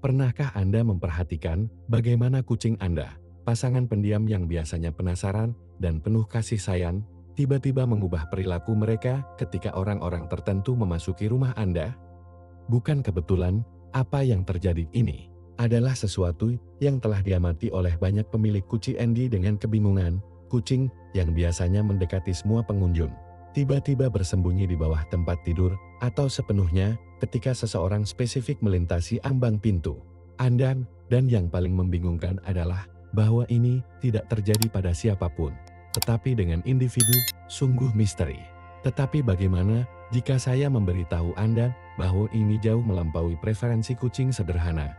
Pernahkah Anda memperhatikan bagaimana kucing Anda, pasangan pendiam yang biasanya penasaran dan penuh kasih sayang, tiba-tiba mengubah perilaku mereka ketika orang-orang tertentu memasuki rumah Anda? Bukan kebetulan, apa yang terjadi ini adalah sesuatu yang telah diamati oleh banyak pemilik kucing Andy dengan kebingungan. Kucing yang biasanya mendekati semua pengunjung, tiba-tiba bersembunyi di bawah tempat tidur atau sepenuhnya ketika seseorang spesifik melintasi ambang pintu Anda. Dan yang paling membingungkan adalah bahwa ini tidak terjadi pada siapapun, tetapi dengan individu sungguh misteri. Tetapi bagaimana jika saya memberitahu Anda bahwa ini jauh melampaui preferensi kucing sederhana?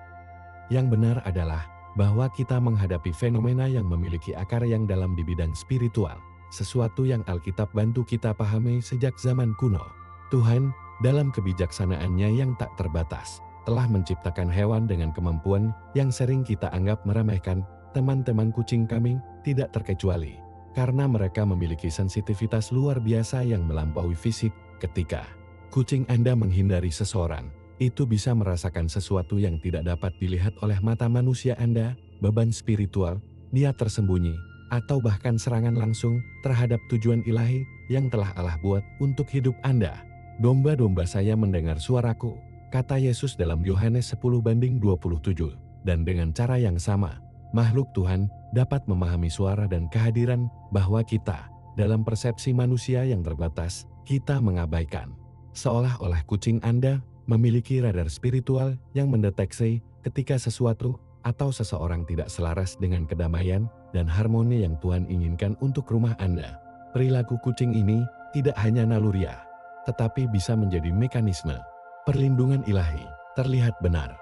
Yang benar adalah bahwa kita menghadapi fenomena yang memiliki akar yang dalam di bidang spiritual, sesuatu yang Alkitab bantu kita pahami sejak zaman kuno. Tuhan, dalam kebijaksanaannya yang tak terbatas, telah menciptakan hewan dengan kemampuan yang sering kita anggap meremehkan. Teman-teman kucing kami tidak terkecuali, karena mereka memiliki sensitivitas luar biasa yang melampaui fisik. Ketika kucing Anda menghindari seseorang, itu bisa merasakan sesuatu yang tidak dapat dilihat oleh mata manusia Anda, beban spiritual, niat tersembunyi, atau bahkan serangan langsung terhadap tujuan ilahi yang telah Allah buat untuk hidup Anda. Domba-domba saya mendengar suaraku, kata Yesus dalam Yohanes 10:27. Dan dengan cara yang sama, makhluk Tuhan dapat memahami suara dan kehadiran bahwa kita, dalam persepsi manusia yang terbatas, kita mengabaikan. Seolah-olah kucing Anda memiliki radar spiritual yang mendeteksi ketika sesuatu atau seseorang tidak selaras dengan kedamaian dan harmoni yang Tuhan inginkan untuk rumah Anda. Perilaku kucing ini tidak hanya naluriah, tetapi bisa menjadi mekanisme perlindungan ilahi terlihat benar.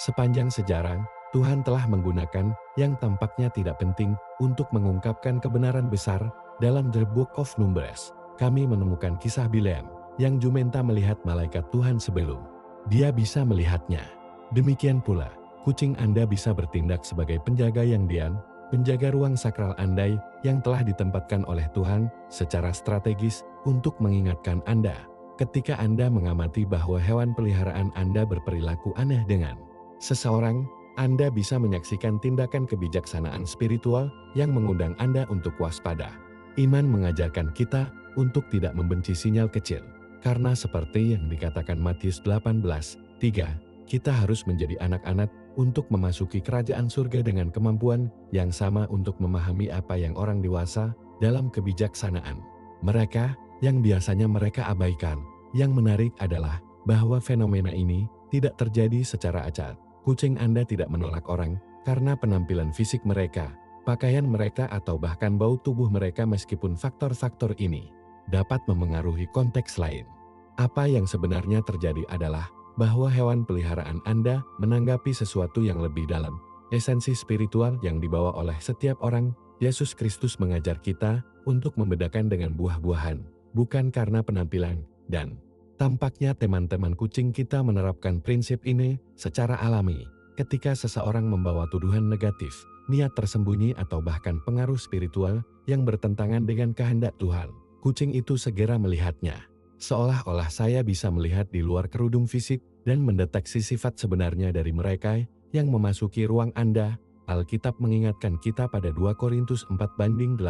Sepanjang sejarah, Tuhan telah menggunakan yang tampaknya tidak penting untuk mengungkapkan kebenaran besar. Dalam The Book of Numbers, kami menemukan kisah Bileam yang jumenta melihat malaikat Tuhan sebelum dia bisa melihatnya. Demikian pula, kucing Anda bisa bertindak sebagai penjaga yang diam, penjaga ruang sakral Anda yang telah ditempatkan oleh Tuhan secara strategis untuk mengingatkan Anda. Ketika Anda mengamati bahwa hewan peliharaan Anda berperilaku aneh dengan seseorang, Anda bisa menyaksikan tindakan kebijaksanaan spiritual yang mengundang Anda untuk waspada. Iman mengajarkan kita untuk tidak membenci sinyal kecil. Karena seperti yang dikatakan Matius 18:3, kita harus menjadi anak-anak untuk memasuki kerajaan surga dengan kemampuan yang sama untuk memahami apa yang orang dewasa dalam kebijaksanaan mereka yang biasanya mereka abaikan. Yang menarik adalah bahwa fenomena ini tidak terjadi secara acak. Kucing Anda tidak menolak orang karena penampilan fisik mereka, pakaian mereka atau bahkan bau tubuh mereka, meskipun faktor-faktor ini dapat memengaruhi konteks lain. Apa yang sebenarnya terjadi adalah bahwa hewan peliharaan Anda menanggapi sesuatu yang lebih dalam, esensi spiritual yang dibawa oleh setiap orang. Yesus Kristus mengajar kita untuk membedakan dengan buah-buahan, bukan karena penampilan, dan tampaknya teman-teman kucing kita menerapkan prinsip ini secara alami. Ketika seseorang membawa tuduhan negatif, niat tersembunyi atau bahkan pengaruh spiritual yang bertentangan dengan kehendak Tuhan, kucing itu segera melihatnya. Seolah-olah saya bisa melihat di luar kerudung fisik dan mendeteksi sifat sebenarnya dari mereka yang memasuki ruang Anda. Alkitab mengingatkan kita pada 2 Korintus 4:18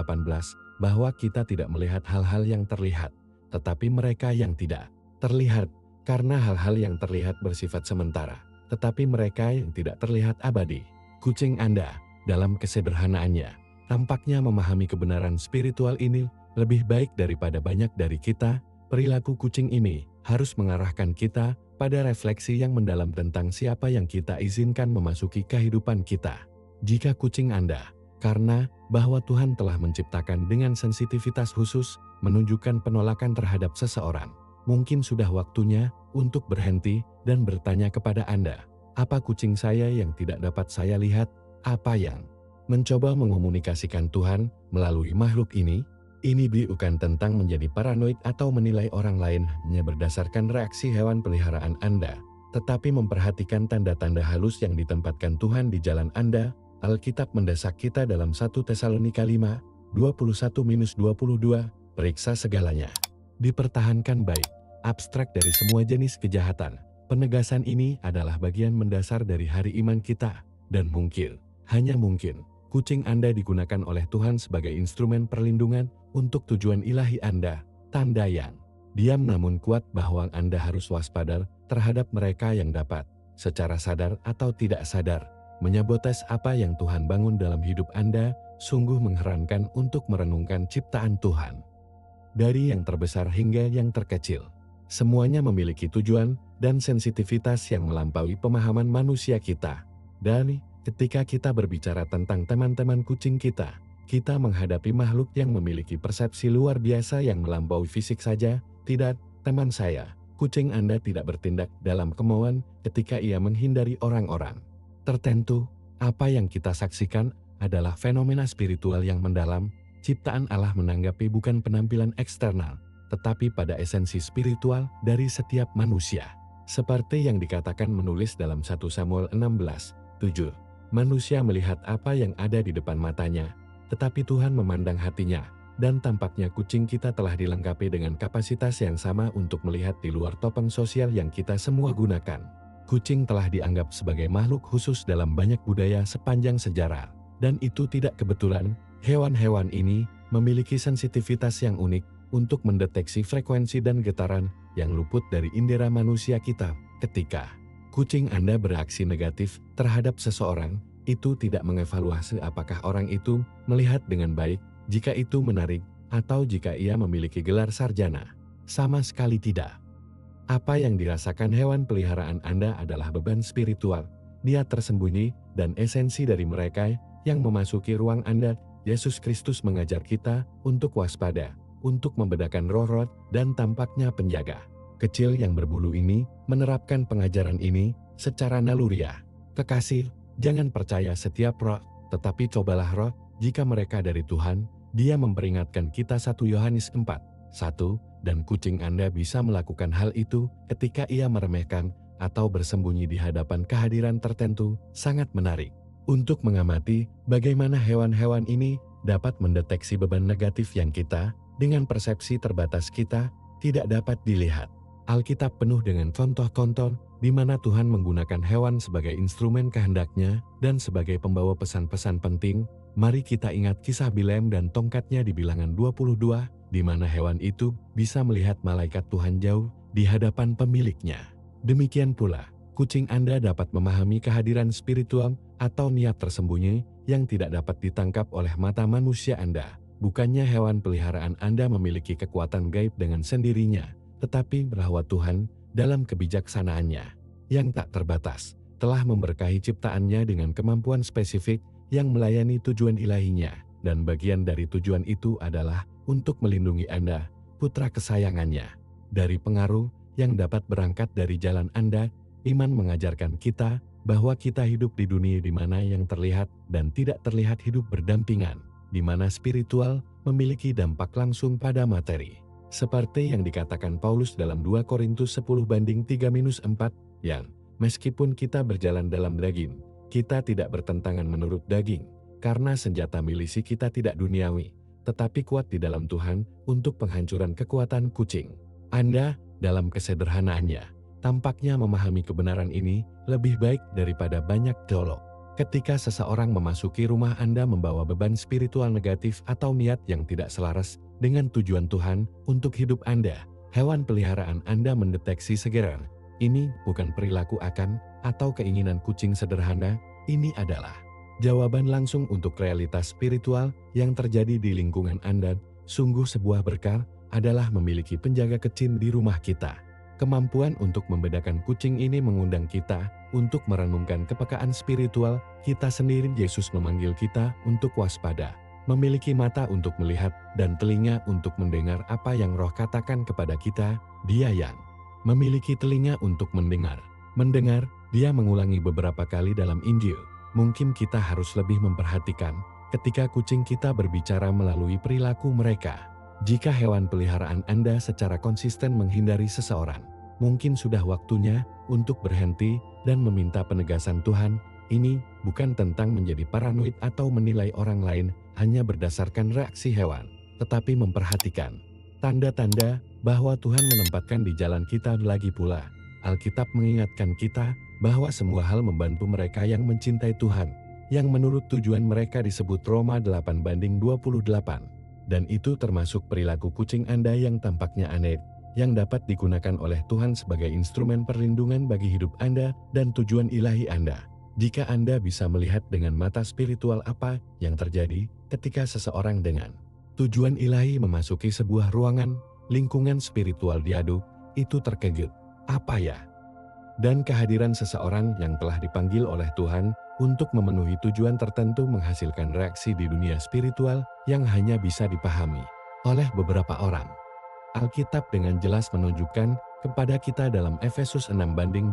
bahwa kita tidak melihat hal-hal yang terlihat, tetapi mereka yang tidak terlihat. Karena hal-hal yang terlihat bersifat sementara, tetapi mereka yang tidak terlihat abadi. Kucing Anda, dalam kesederhanaannya, tampaknya memahami kebenaran spiritual ini lebih baik daripada banyak dari kita. Perilaku kucing ini harus mengarahkan kita pada refleksi yang mendalam tentang siapa yang kita izinkan memasuki kehidupan kita. Jika kucing Anda, karena bahwa Tuhan telah menciptakan dengan sensitivitas khusus, menunjukkan penolakan terhadap seseorang, mungkin sudah waktunya untuk berhenti dan bertanya kepada Anda, apa kucing saya yang tidak dapat saya lihat? Apa yang mencoba mengomunikasikan Tuhan melalui makhluk ini? Ini bukan tentang menjadi paranoid atau menilai orang lain hanya berdasarkan reaksi hewan peliharaan Anda, tetapi memperhatikan tanda-tanda halus yang ditempatkan Tuhan di jalan Anda. Alkitab mendesak kita dalam 1 Tesalonika 5:21-22, periksa segalanya. Dipertahankan baik, abstrak dari semua jenis kejahatan, Penegasan ini adalah bagian mendasar dari hari iman kita, dan mungkin, hanya mungkin, kucing Anda digunakan oleh Tuhan sebagai instrumen perlindungan untuk tujuan ilahi Anda. Tanda yang diam namun kuat bahwa Anda harus waspada terhadap mereka yang dapat, secara sadar atau tidak sadar, menyabotas apa yang Tuhan bangun dalam hidup Anda. Sungguh mengherankan untuk merenungkan ciptaan Tuhan. Dari yang terbesar hingga yang terkecil, semuanya memiliki tujuan dan sensitivitas yang melampaui pemahaman manusia kita. Dan ketika kita berbicara tentang teman-teman kucing kita menghadapi makhluk yang memiliki persepsi luar biasa yang melampaui fisik saja. Tidak, teman saya, kucing Anda tidak bertindak dalam kemauan ketika ia menghindari orang-orang tertentu. Apa yang kita saksikan adalah fenomena spiritual yang mendalam. Ciptaan Allah menanggapi bukan penampilan eksternal, tetapi pada esensi spiritual dari setiap manusia. Seperti yang dikatakan menulis dalam 1 Samuel 16:7. Manusia melihat apa yang ada di depan matanya, tetapi Tuhan memandang hatinya. Dan tampaknya kucing kita telah dilengkapi dengan kapasitas yang sama untuk melihat di luar topeng sosial yang kita semua gunakan. Kucing telah dianggap sebagai makhluk khusus dalam banyak budaya sepanjang sejarah. Dan itu tidak kebetulan. Hewan-hewan ini memiliki sensitivitas yang unik untuk mendeteksi frekuensi dan getaran yang luput dari indera manusia kita. Ketika kucing Anda bereaksi negatif terhadap seseorang, itu tidak mengevaluasi apakah orang itu melihat dengan baik, jika itu menarik, atau jika ia memiliki gelar sarjana. Sama sekali tidak. Apa yang dirasakan hewan peliharaan Anda adalah beban spiritual, niat tersembunyi, dan esensi dari mereka yang memasuki ruang Anda. Yesus Kristus mengajar kita untuk waspada, untuk membedakan roh-roh dan tampaknya penjaga kecil yang berbulu ini menerapkan pengajaran ini secara naluriah. Kekasih, jangan percaya setiap roh, tetapi cobalah roh jika mereka dari Tuhan. Dia memperingatkan kita 1 Yohanes 4:1, dan kucing Anda bisa melakukan hal itu ketika ia meremehkan atau bersembunyi di hadapan kehadiran tertentu. Sangat menarik untuk mengamati bagaimana hewan-hewan ini dapat mendeteksi beban negatif yang kita, dengan persepsi terbatas kita, tidak dapat dilihat. Alkitab penuh dengan contoh-contoh di mana Tuhan menggunakan hewan sebagai instrumen kehendaknya dan sebagai pembawa pesan-pesan penting. Mari kita ingat kisah Bileam dan tongkatnya di Bilangan 22, di mana hewan itu bisa melihat malaikat Tuhan jauh di hadapan pemiliknya. Demikian pula, kucing Anda dapat memahami kehadiran spiritual atau niat tersembunyi yang tidak dapat ditangkap oleh mata manusia Anda. Bukannya hewan peliharaan Anda memiliki kekuatan gaib dengan sendirinya, tetapi bahwa Tuhan, dalam kebijaksanaannya yang tak terbatas, telah memberkahi ciptaannya dengan kemampuan spesifik yang melayani tujuan ilahinya, dan bagian dari tujuan itu adalah untuk melindungi Anda, putra kesayangannya, dari pengaruh yang dapat berangkat dari jalan Anda. Iman mengajarkan kita bahwa kita hidup di dunia di mana yang terlihat dan tidak terlihat hidup berdampingan, di mana spiritual memiliki dampak langsung pada materi. Seperti yang dikatakan Paulus dalam 2 Korintus 10:3-4, yang meskipun kita berjalan dalam daging, kita tidak bertentangan menurut daging, karena senjata milisi kita tidak duniawi, tetapi kuat di dalam Tuhan untuk penghancuran kekuatan kucing. Anda, dalam kesederhanaannya, tampaknya memahami kebenaran ini lebih baik daripada banyak teolog. Ketika seseorang memasuki rumah Anda membawa beban spiritual negatif atau niat yang tidak selaras dengan tujuan Tuhan untuk hidup Anda, hewan peliharaan Anda mendeteksi segera. Ini bukan perilaku akan atau keinginan kucing sederhana, ini adalah jawaban langsung untuk realitas spiritual yang terjadi di lingkungan Anda. Sungguh sebuah berkah adalah memiliki penjaga kecil di rumah kita. Kemampuan untuk membedakan kucing ini mengundang kita untuk merenungkan kepekaan spiritual kita sendiri. Yesus memanggil kita untuk waspada, memiliki mata untuk melihat dan telinga untuk mendengar apa yang Roh katakan kepada kita. Dia yang memiliki telinga untuk mendengar. Dia mengulangi beberapa kali dalam Injil. Mungkin kita harus lebih memperhatikan ketika kucing kita berbicara melalui perilaku mereka. Jika hewan peliharaan Anda secara konsisten menghindari seseorang, mungkin sudah waktunya untuk berhenti dan meminta penegasan Tuhan. Ini bukan tentang menjadi paranoid atau menilai orang lain hanya berdasarkan reaksi hewan, tetapi memperhatikan tanda-tanda bahwa Tuhan menempatkan di jalan kita. Lagi pula, Alkitab mengingatkan kita bahwa semua hal membantu mereka yang mencintai Tuhan, yang menurut tujuan mereka disebut Roma 8:28. Dan itu termasuk perilaku kucing Anda yang tampaknya aneh, yang dapat digunakan oleh Tuhan sebagai instrumen perlindungan bagi hidup Anda dan tujuan ilahi Anda. Jika Anda bisa melihat dengan mata spiritual apa yang terjadi ketika seseorang dengan tujuan ilahi memasuki sebuah ruangan, lingkungan spiritual diaduk, itu terkejut. Apa ya? Dan kehadiran seseorang yang telah dipanggil oleh Tuhan untuk memenuhi tujuan tertentu menghasilkan reaksi di dunia spiritual yang hanya bisa dipahami oleh beberapa orang. Alkitab dengan jelas menunjukkan kepada kita dalam Efesus 6:12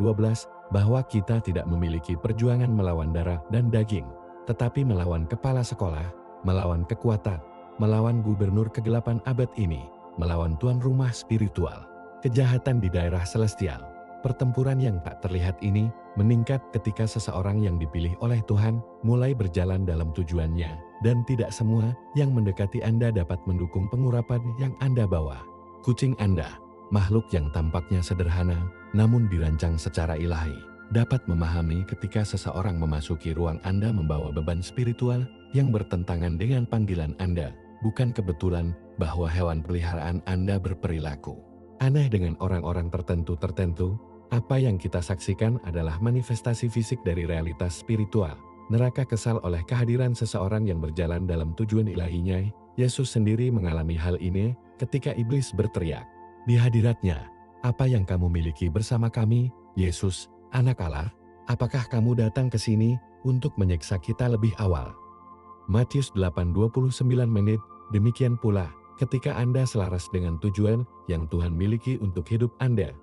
bahwa kita tidak memiliki perjuangan melawan darah dan daging, tetapi melawan kepala sekolah, melawan kekuatan, melawan gubernur kegelapan abad ini, melawan tuan rumah spiritual, kejahatan di daerah celestial. Pertempuran yang tak terlihat ini meningkat ketika seseorang yang dipilih oleh Tuhan mulai berjalan dalam tujuannya, dan tidak semua yang mendekati Anda dapat mendukung pengurapan yang Anda bawa. Kucing Anda, makhluk yang tampaknya sederhana namun dirancang secara ilahi, dapat memahami ketika seseorang memasuki ruang Anda membawa beban spiritual yang bertentangan dengan panggilan Anda. Bukan kebetulan bahwa hewan peliharaan Anda berperilaku aneh dengan orang-orang tertentu. Apa yang kita saksikan adalah manifestasi fisik dari realitas spiritual. Neraka kesal oleh kehadiran seseorang yang berjalan dalam tujuan ilahinya. Yesus sendiri mengalami hal ini ketika iblis berteriak di hadiratnya, "Apa yang kamu miliki bersama kami, Yesus, Anak Allah? Apakah kamu datang ke sini untuk menyiksa kita lebih awal?" Matius 8:29. Demikian pula, ketika Anda selaras dengan tujuan yang Tuhan miliki untuk hidup Anda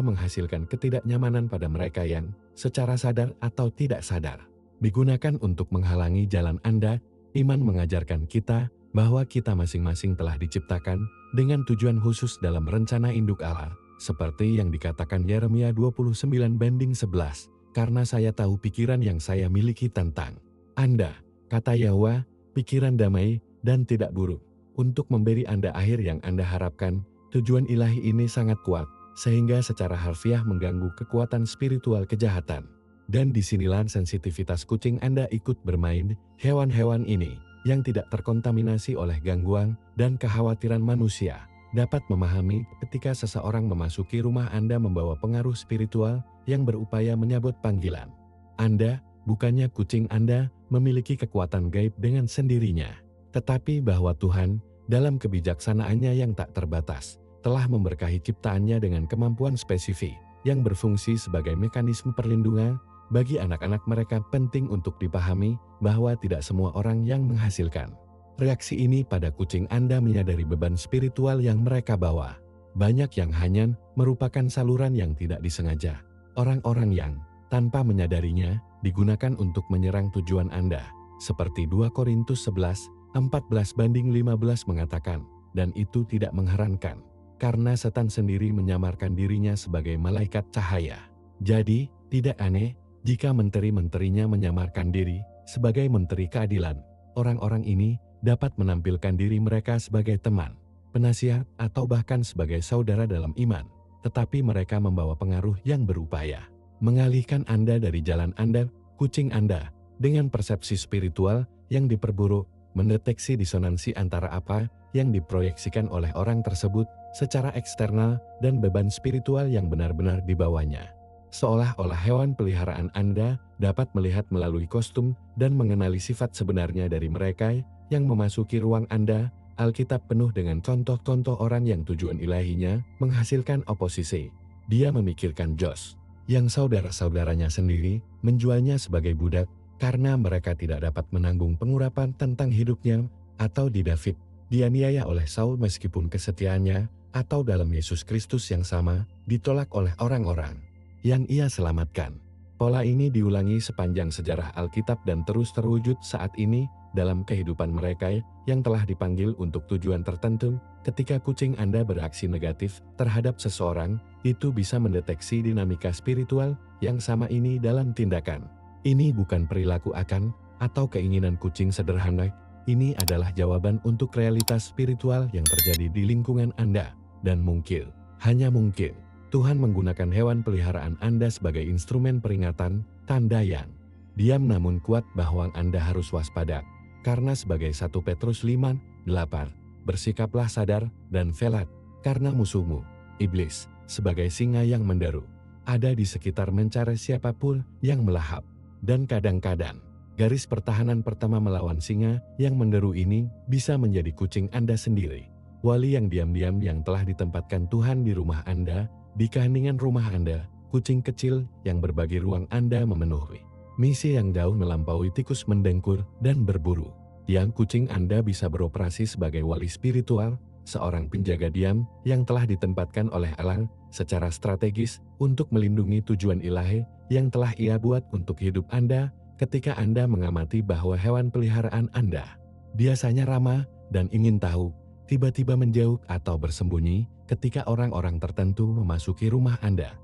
menghasilkan ketidaknyamanan pada mereka yang, secara sadar atau tidak sadar, digunakan untuk menghalangi jalan Anda. Iman mengajarkan kita bahwa kita masing-masing telah diciptakan dengan tujuan khusus dalam rencana induk Allah, seperti yang dikatakan Yeremia 29:11, "Karena saya tahu pikiran yang saya miliki tentang Anda," kata Yahwa, "pikiran damai dan tidak buruk, untuk memberi Anda akhir yang Anda harapkan." Tujuan ilahi ini sangat kuat, sehingga secara harfiah mengganggu kekuatan spiritual kejahatan. Dan disinilah sensitivitas kucing Anda ikut bermain. Hewan-hewan ini, yang tidak terkontaminasi oleh gangguan dan kekhawatiran manusia, dapat memahami ketika seseorang memasuki rumah Anda membawa pengaruh spiritual yang berupaya menyabot panggilan Anda. Bukannya kucing Anda memiliki kekuatan gaib dengan sendirinya, tetapi bahwa Tuhan, dalam kebijaksanaannya yang tak terbatas, telah memberkahi ciptaannya dengan kemampuan spesifik yang berfungsi sebagai mekanisme perlindungan bagi anak-anak mereka. Penting untuk dipahami bahwa tidak semua orang yang menghasilkan reaksi ini pada kucing Anda menyadari beban spiritual yang mereka bawa. Banyak yang hanya merupakan saluran yang tidak disengaja. Orang-orang yang, tanpa menyadarinya, digunakan untuk menyerang tujuan Anda. Seperti 2 Korintus 11:14-15 mengatakan, "Dan itu tidak mengherankan, karena setan sendiri menyamarkan dirinya sebagai malaikat cahaya." Jadi, tidak aneh jika menteri-menterinya menyamarkan diri sebagai menteri keadilan. Orang-orang ini dapat menampilkan diri mereka sebagai teman, penasihat, atau bahkan sebagai saudara dalam iman. Tetapi mereka membawa pengaruh yang berupaya mengalihkan Anda dari jalan Anda. Kucing Anda, dengan persepsi spiritual yang diperburuk, mendeteksi disonansi antara apa yang diproyeksikan oleh orang tersebut secara eksternal dan beban spiritual yang benar-benar dibawanya. Seolah-olah hewan peliharaan Anda dapat melihat melalui kostum dan mengenali sifat sebenarnya dari mereka yang memasuki ruang Anda. Alkitab penuh dengan contoh-contoh orang yang tujuan ilahinya menghasilkan oposisi. Dia memikirkan Jos, yang saudara-saudaranya sendiri menjualnya sebagai budak karena mereka tidak dapat menanggung pengurapan tentang hidupnya, atau di David, dianiaya oleh Saul meskipun kesetiaannya, atau dalam Yesus Kristus yang sama, ditolak oleh orang-orang yang ia selamatkan. Pola ini diulangi sepanjang sejarah Alkitab dan terus terwujud saat ini dalam kehidupan mereka yang telah dipanggil untuk tujuan tertentu. Ketika kucing Anda bereaksi negatif terhadap seseorang, itu bisa mendeteksi dinamika spiritual yang sama ini dalam tindakan. Ini bukan perilaku akan atau keinginan kucing sederhana. Ini adalah jawaban untuk realitas spiritual yang terjadi di lingkungan Anda. Dan mungkin, hanya mungkin, Tuhan menggunakan hewan peliharaan Anda sebagai instrumen peringatan, tanda yang diam namun kuat bahwa Anda harus waspada. Karena sebagai 1 Petrus 5:8, bersikaplah sadar dan velat, karena musuhmu, iblis, sebagai singa yang menderu, ada di sekitar mencari siapapun yang melahap. Dan kadang-kadang, garis pertahanan pertama melawan singa yang menderu ini bisa menjadi kucing Anda sendiri. Wali yang diam-diam yang telah ditempatkan Tuhan di rumah Anda, di keheningan rumah Anda, kucing kecil yang berbagi ruang Anda memenuhi misi yang jauh melampaui tikus mendengkur dan berburu. Yang kucing Anda bisa beroperasi sebagai wali spiritual, seorang penjaga diam yang telah ditempatkan oleh Allah secara strategis untuk melindungi tujuan ilahi yang telah Ia buat untuk hidup Anda. Ketika Anda mengamati bahwa hewan peliharaan Anda biasanya ramah dan ingin tahu, tiba-tiba menjauh atau bersembunyi ketika orang-orang tertentu memasuki rumah Anda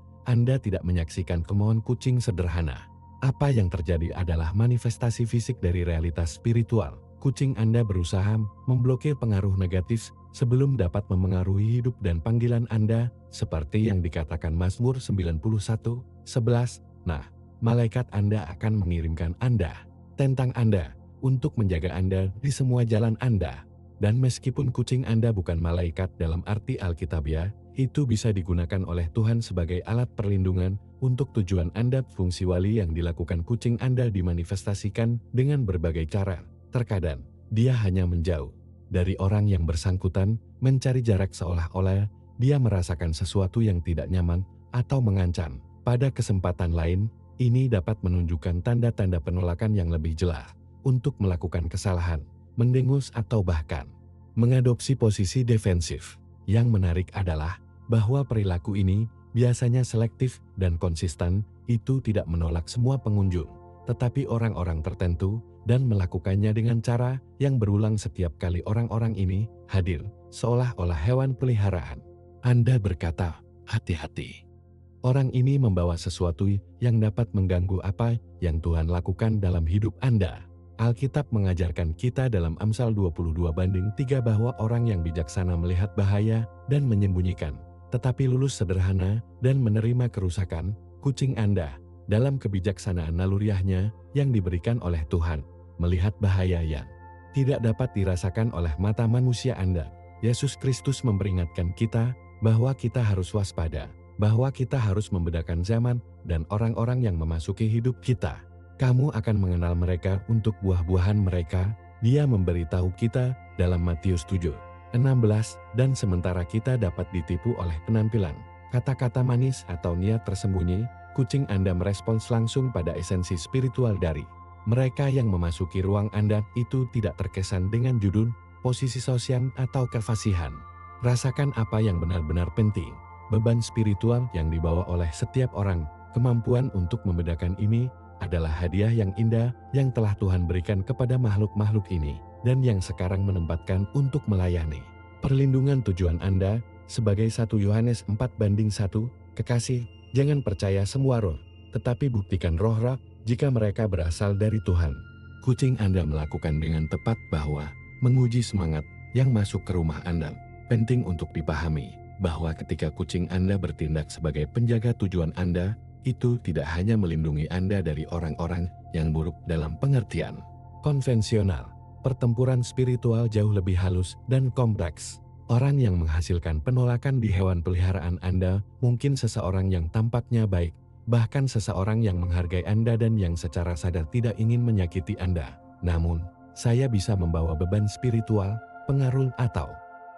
tidak menyaksikan kemauan kucing sederhana. Apa yang terjadi adalah manifestasi fisik dari realitas spiritual. Kucing Anda berusaha memblokir pengaruh negatif sebelum dapat memengaruhi hidup dan panggilan Anda, seperti yang dikatakan Mazmur 91:11. Nah, malaikat Anda akan mengirimkan tentang Anda untuk menjaga Anda di semua jalan Anda. Dan meskipun kucing Anda bukan malaikat dalam arti Alkitabiah, itu bisa digunakan oleh Tuhan sebagai alat perlindungan untuk tujuan Anda. Fungsi wali yang dilakukan kucing Anda dimanifestasikan dengan berbagai cara. Terkadang, dia hanya menjauh dari orang yang bersangkutan, mencari jarak seolah-olah dia merasakan sesuatu yang tidak nyaman atau mengancam. Pada kesempatan lain, ini dapat menunjukkan tanda-tanda penolakan yang lebih jelas untuk melakukan kesalahan, mendengus atau bahkan mengadopsi posisi defensif. Yang menarik adalah bahwa perilaku ini biasanya selektif dan konsisten, itu tidak menolak semua pengunjung, tetapi orang-orang tertentu, dan melakukannya dengan cara yang berulang setiap kali orang-orang ini hadir, seolah-olah hewan peliharaan. Anda berkata, hati-hati. Orang ini membawa sesuatu yang dapat mengganggu apa yang Tuhan lakukan dalam hidup Anda. Alkitab mengajarkan kita dalam Amsal 22:3 bahwa orang yang bijaksana melihat bahaya dan menyembunyikan, tetapi lulus sederhana dan menerima kerusakan. Kucing Anda, dalam kebijaksanaan naluriahnya yang diberikan oleh Tuhan, melihat bahaya yang tidak dapat dirasakan oleh mata manusia Anda. Yesus Kristus memperingatkan kita bahwa kita harus waspada, bahwa kita harus membedakan zaman dan orang-orang yang memasuki hidup kita. Kamu akan mengenal mereka untuk buah-buahan mereka, Dia memberitahu kita dalam Matius 7:16, dan sementara kita dapat ditipu oleh penampilan, kata-kata manis atau niat tersembunyi, kucing Anda merespons langsung pada esensi spiritual dari mereka yang memasuki ruang Anda. Itu tidak terkesan dengan judul, posisi sosial atau kefasihan. Rasakan apa yang benar-benar penting. Beban spiritual yang dibawa oleh setiap orang, kemampuan untuk membedakan ini, adalah hadiah yang indah yang telah Tuhan berikan kepada makhluk-makhluk ini, dan yang sekarang menempatkan untuk melayani perlindungan tujuan Anda. Sebagai 1 Yohanes 4:1, kekasih, jangan percaya semua roh, tetapi buktikan roh-roh jika mereka berasal dari Tuhan. Kucing Anda melakukan dengan tepat bahwa menguji semangat yang masuk ke rumah Anda. Penting untuk dipahami bahwa ketika kucing Anda bertindak sebagai penjaga tujuan Anda, itu tidak hanya melindungi Anda dari orang-orang yang buruk dalam pengertian konvensional. Pertempuran spiritual jauh lebih halus dan kompleks. Orang yang menghasilkan penolakan di hewan peliharaan Anda mungkin seseorang yang tampaknya baik, bahkan seseorang yang menghargai Anda dan yang secara sadar tidak ingin menyakiti Anda. Namun, saya bisa membawa beban spiritual, pengaruh atau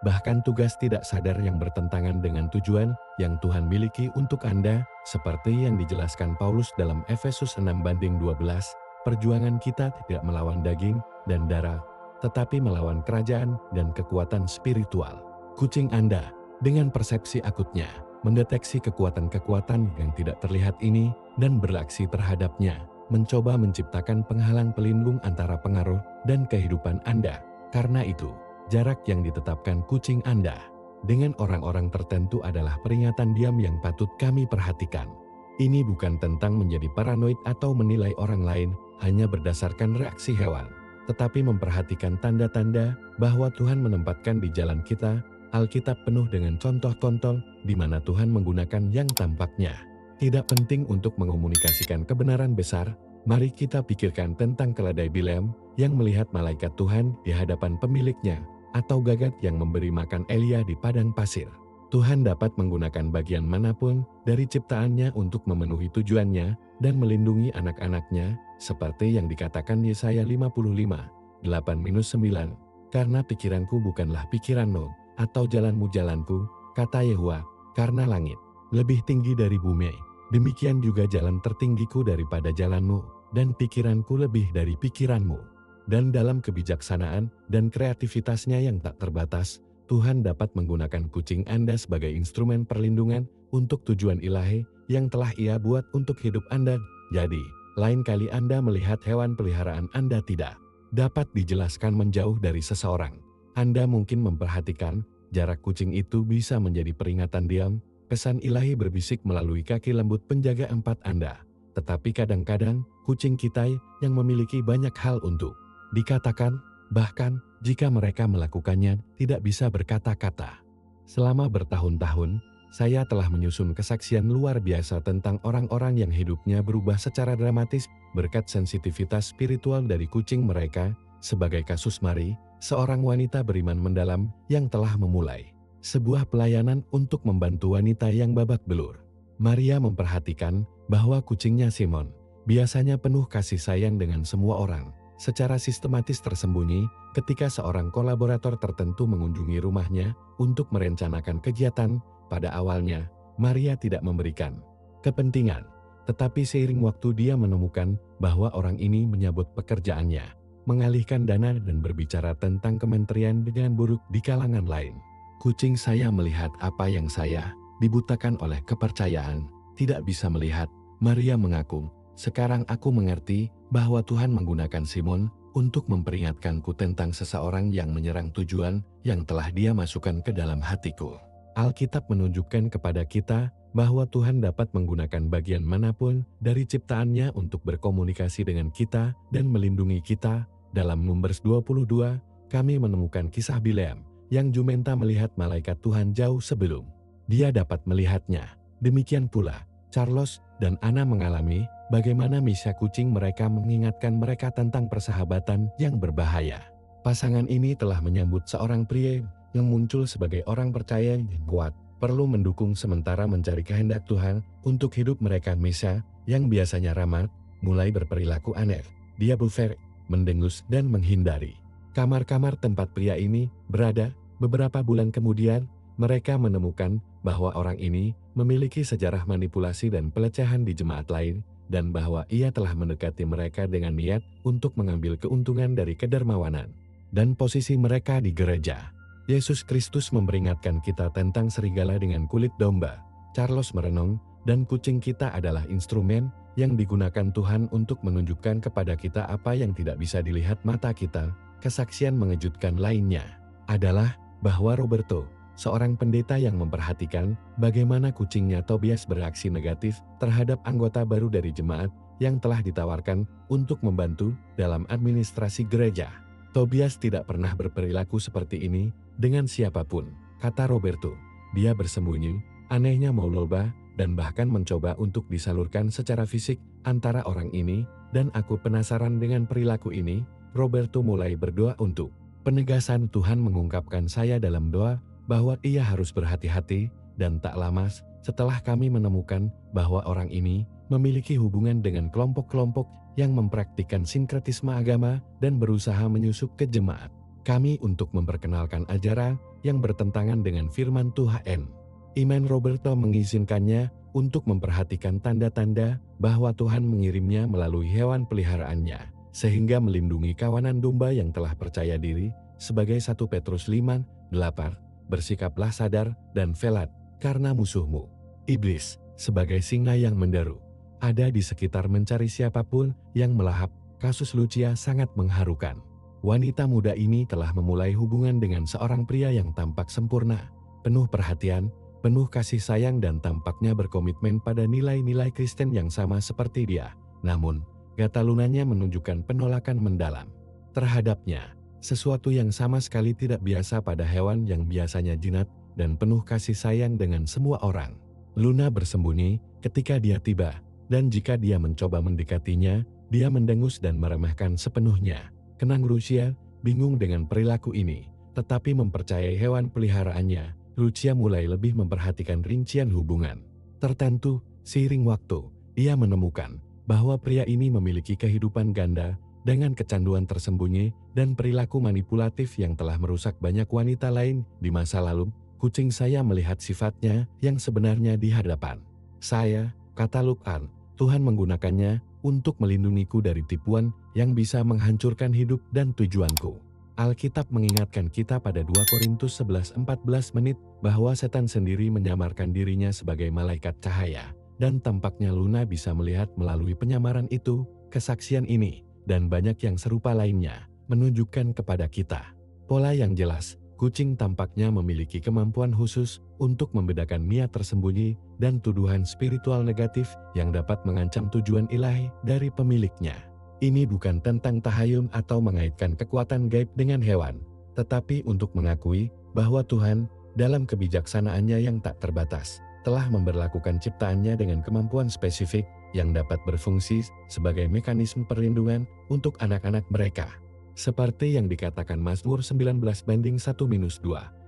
bahkan tugas tidak sadar yang bertentangan dengan tujuan yang Tuhan miliki untuk Anda, seperti yang dijelaskan Paulus dalam Efesus 6:12, perjuangan kita tidak melawan daging dan darah, tetapi melawan kerajaan dan kekuatan spiritual. Kucing Anda, dengan persepsi akutnya, mendeteksi kekuatan-kekuatan yang tidak terlihat ini dan beraksi terhadapnya, mencoba menciptakan penghalang pelindung antara pengaruh dan kehidupan Anda. Karena itu, jarak yang ditetapkan kucing Anda dengan orang-orang tertentu adalah peringatan diam yang patut kami perhatikan. Ini bukan tentang menjadi paranoid atau menilai orang lain hanya berdasarkan reaksi hewan, tetapi memperhatikan tanda-tanda bahwa Tuhan menempatkan di jalan kita Alkitab penuh dengan contoh-contoh di mana Tuhan menggunakan yang tampaknya tidak penting untuk mengomunikasikan kebenaran besar. Mari kita pikirkan tentang keledai Bileam yang melihat malaikat Tuhan di hadapan pemiliknya, atau gagak yang memberi makan Elia di padang pasir. Tuhan dapat menggunakan bagian manapun dari ciptaannya untuk memenuhi tujuannya dan melindungi anak-anaknya, seperti yang dikatakan Yesaya 55, 8-9. Karena pikiranku bukanlah pikiranmu, atau jalanmu jalanku, kata Yehuwa, karena langit lebih tinggi dari bumi, demikian juga jalan tertinggiku daripada jalanmu, dan pikiranku lebih dari pikiranmu. Dan dalam kebijaksanaan dan kreativitasnya yang tak terbatas, Tuhan dapat menggunakan kucing Anda sebagai instrumen perlindungan untuk tujuan ilahi yang telah Ia buat untuk hidup Anda. Jadi, lain kali Anda melihat hewan peliharaan Anda tidak dapat dijelaskan menjauh dari seseorang, Anda mungkin memperhatikan jarak kucing itu bisa menjadi peringatan diam. Pesan ilahi berbisik melalui kaki lembut penjaga empat Anda. Tetapi kadang-kadang, kucing kita yang memiliki banyak hal untuk dikatakan, bahkan jika mereka melakukannya tidak bisa berkata-kata. Selama bertahun-tahun, saya telah menyusun kesaksian luar biasa tentang orang-orang yang hidupnya berubah secara dramatis berkat sensitivitas spiritual dari kucing mereka, sebagai kasus Mari, seorang wanita beriman mendalam yang telah memulai sebuah pelayanan untuk membantu wanita yang babak belur. Maria memperhatikan bahwa kucingnya Simon biasanya penuh kasih sayang dengan semua orang. Secara sistematis tersembunyi, ketika seorang kolaborator tertentu mengunjungi rumahnya untuk merencanakan kegiatan, pada awalnya, Maria tidak memberikan kepentingan. Tetapi seiring waktu dia menemukan bahwa orang ini menyambut pekerjaannya, mengalihkan dana dan berbicara tentang kementerian dengan buruk di kalangan lain. Kucing saya melihat apa yang saya, dibutakan oleh kepercayaan, tidak bisa melihat. Maria mengaku, sekarang aku mengerti bahwa Tuhan menggunakan Simon untuk memperingatkanku tentang seseorang yang menyerang tujuan yang telah Dia masukkan ke dalam hatiku. Alkitab menunjukkan kepada kita bahwa Tuhan dapat menggunakan bagian manapun dari ciptaannya untuk berkomunikasi dengan kita dan melindungi kita. Dalam Numbers 22, kami menemukan kisah Bileam yang jumenta melihat malaikat Tuhan jauh sebelum dia dapat melihatnya. Demikian pula, Charles dan Anna mengalami bagaimana misa kucing mereka mengingatkan mereka tentang persahabatan yang berbahaya. Pasangan ini telah menyambut seorang pria yang muncul sebagai orang percaya yang kuat, perlu mendukung sementara mencari kehendak Tuhan untuk hidup mereka. Misa yang biasanya ramah, mulai berperilaku aneh. Dia bufer, mendengus dan menghindari kamar-kamar tempat pria ini berada. Beberapa bulan kemudian, mereka menemukan bahwa orang ini memiliki sejarah manipulasi dan pelecehan di jemaat lain, dan bahwa ia telah mendekati mereka dengan niat untuk mengambil keuntungan dari kedermawanan dan posisi mereka di gereja. Yesus Kristus memperingatkan kita tentang serigala dengan kulit domba. Charles merenung, dan kucing kita adalah instrumen yang digunakan Tuhan untuk menunjukkan kepada kita apa yang tidak bisa dilihat mata kita. Kesaksian mengejutkan lainnya adalah bahwa Roberto, seorang pendeta yang memperhatikan bagaimana kucingnya Tobias beraksi negatif terhadap anggota baru dari jemaat yang telah ditawarkan untuk membantu dalam administrasi gereja. Tobias tidak pernah berperilaku seperti ini dengan siapapun, kata Roberto. Dia bersembunyi, anehnya mau lomba, dan bahkan mencoba untuk disalurkan secara fisik antara orang ini, dan aku penasaran dengan perilaku ini. Roberto mulai berdoa untuk penegasan. Tuhan mengungkapkan saya dalam doa bahwa ia harus berhati-hati, dan tak lama setelah kami menemukan bahwa orang ini memiliki hubungan dengan kelompok-kelompok yang mempraktikkan sinkretisme agama dan berusaha menyusup ke jemaat kami untuk memperkenalkan ajaran yang bertentangan dengan firman Tuhan. Iman Roberto mengizinkannya untuk memperhatikan tanda-tanda bahwa Tuhan mengirimnya melalui hewan peliharaannya, sehingga melindungi kawanan domba yang telah percaya diri. Sebagai 1 Petrus 5:8, bersikaplah sadar dan velat, karena musuhmu, iblis, sebagai singa yang menderu, ada di sekitar mencari siapapun yang melahap. Kasus Lucia sangat mengharukan. Wanita muda ini telah memulai hubungan dengan seorang pria yang tampak sempurna, penuh perhatian, penuh kasih sayang, dan tampaknya berkomitmen pada nilai-nilai Kristen yang sama seperti dia. Namun, gata lunanya menunjukkan penolakan mendalam terhadapnya. sesuatu yang sama sekali tidak biasa pada hewan yang biasanya jinak dan penuh kasih sayang dengan semua orang. Luna bersembunyi ketika dia tiba, dan jika dia mencoba mendekatinya, dia mendengus dan meremehkan sepenuhnya. Kenang Lucia bingung dengan perilaku ini, tetapi mempercayai hewan peliharaannya. Lucia mulai lebih memperhatikan rincian hubungan tertentu. Seiring waktu, ia menemukan bahwa pria ini memiliki kehidupan ganda dengan kecanduan tersembunyi dan perilaku manipulatif yang telah merusak banyak wanita lain di masa lalu. Kucing saya melihat sifatnya yang sebenarnya di hadapan saya, kata Lukan. Tuhan menggunakannya untuk melindungiku dari tipuan yang bisa menghancurkan hidup dan tujuanku. Alkitab mengingatkan kita pada 2 Korintus 11:14 bahwa setan sendiri menyamarkan dirinya sebagai malaikat cahaya, dan tampaknya Luna bisa melihat melalui penyamaran itu. Kesaksian ini dan banyak yang serupa lainnya menunjukkan kepada kita pola yang jelas. Kucing tampaknya memiliki kemampuan khusus untuk membedakan niat tersembunyi dan tuduhan spiritual negatif yang dapat mengancam tujuan ilahi dari pemiliknya. Ini bukan tentang tahayul atau mengaitkan kekuatan gaib dengan hewan, tetapi untuk mengakui bahwa Tuhan, dalam kebijaksanaannya yang tak terbatas, telah memberlakukan ciptaannya dengan kemampuan spesifik yang dapat berfungsi sebagai mekanisme perlindungan untuk anak-anak mereka. Seperti yang dikatakan Mazmur 19:1-2,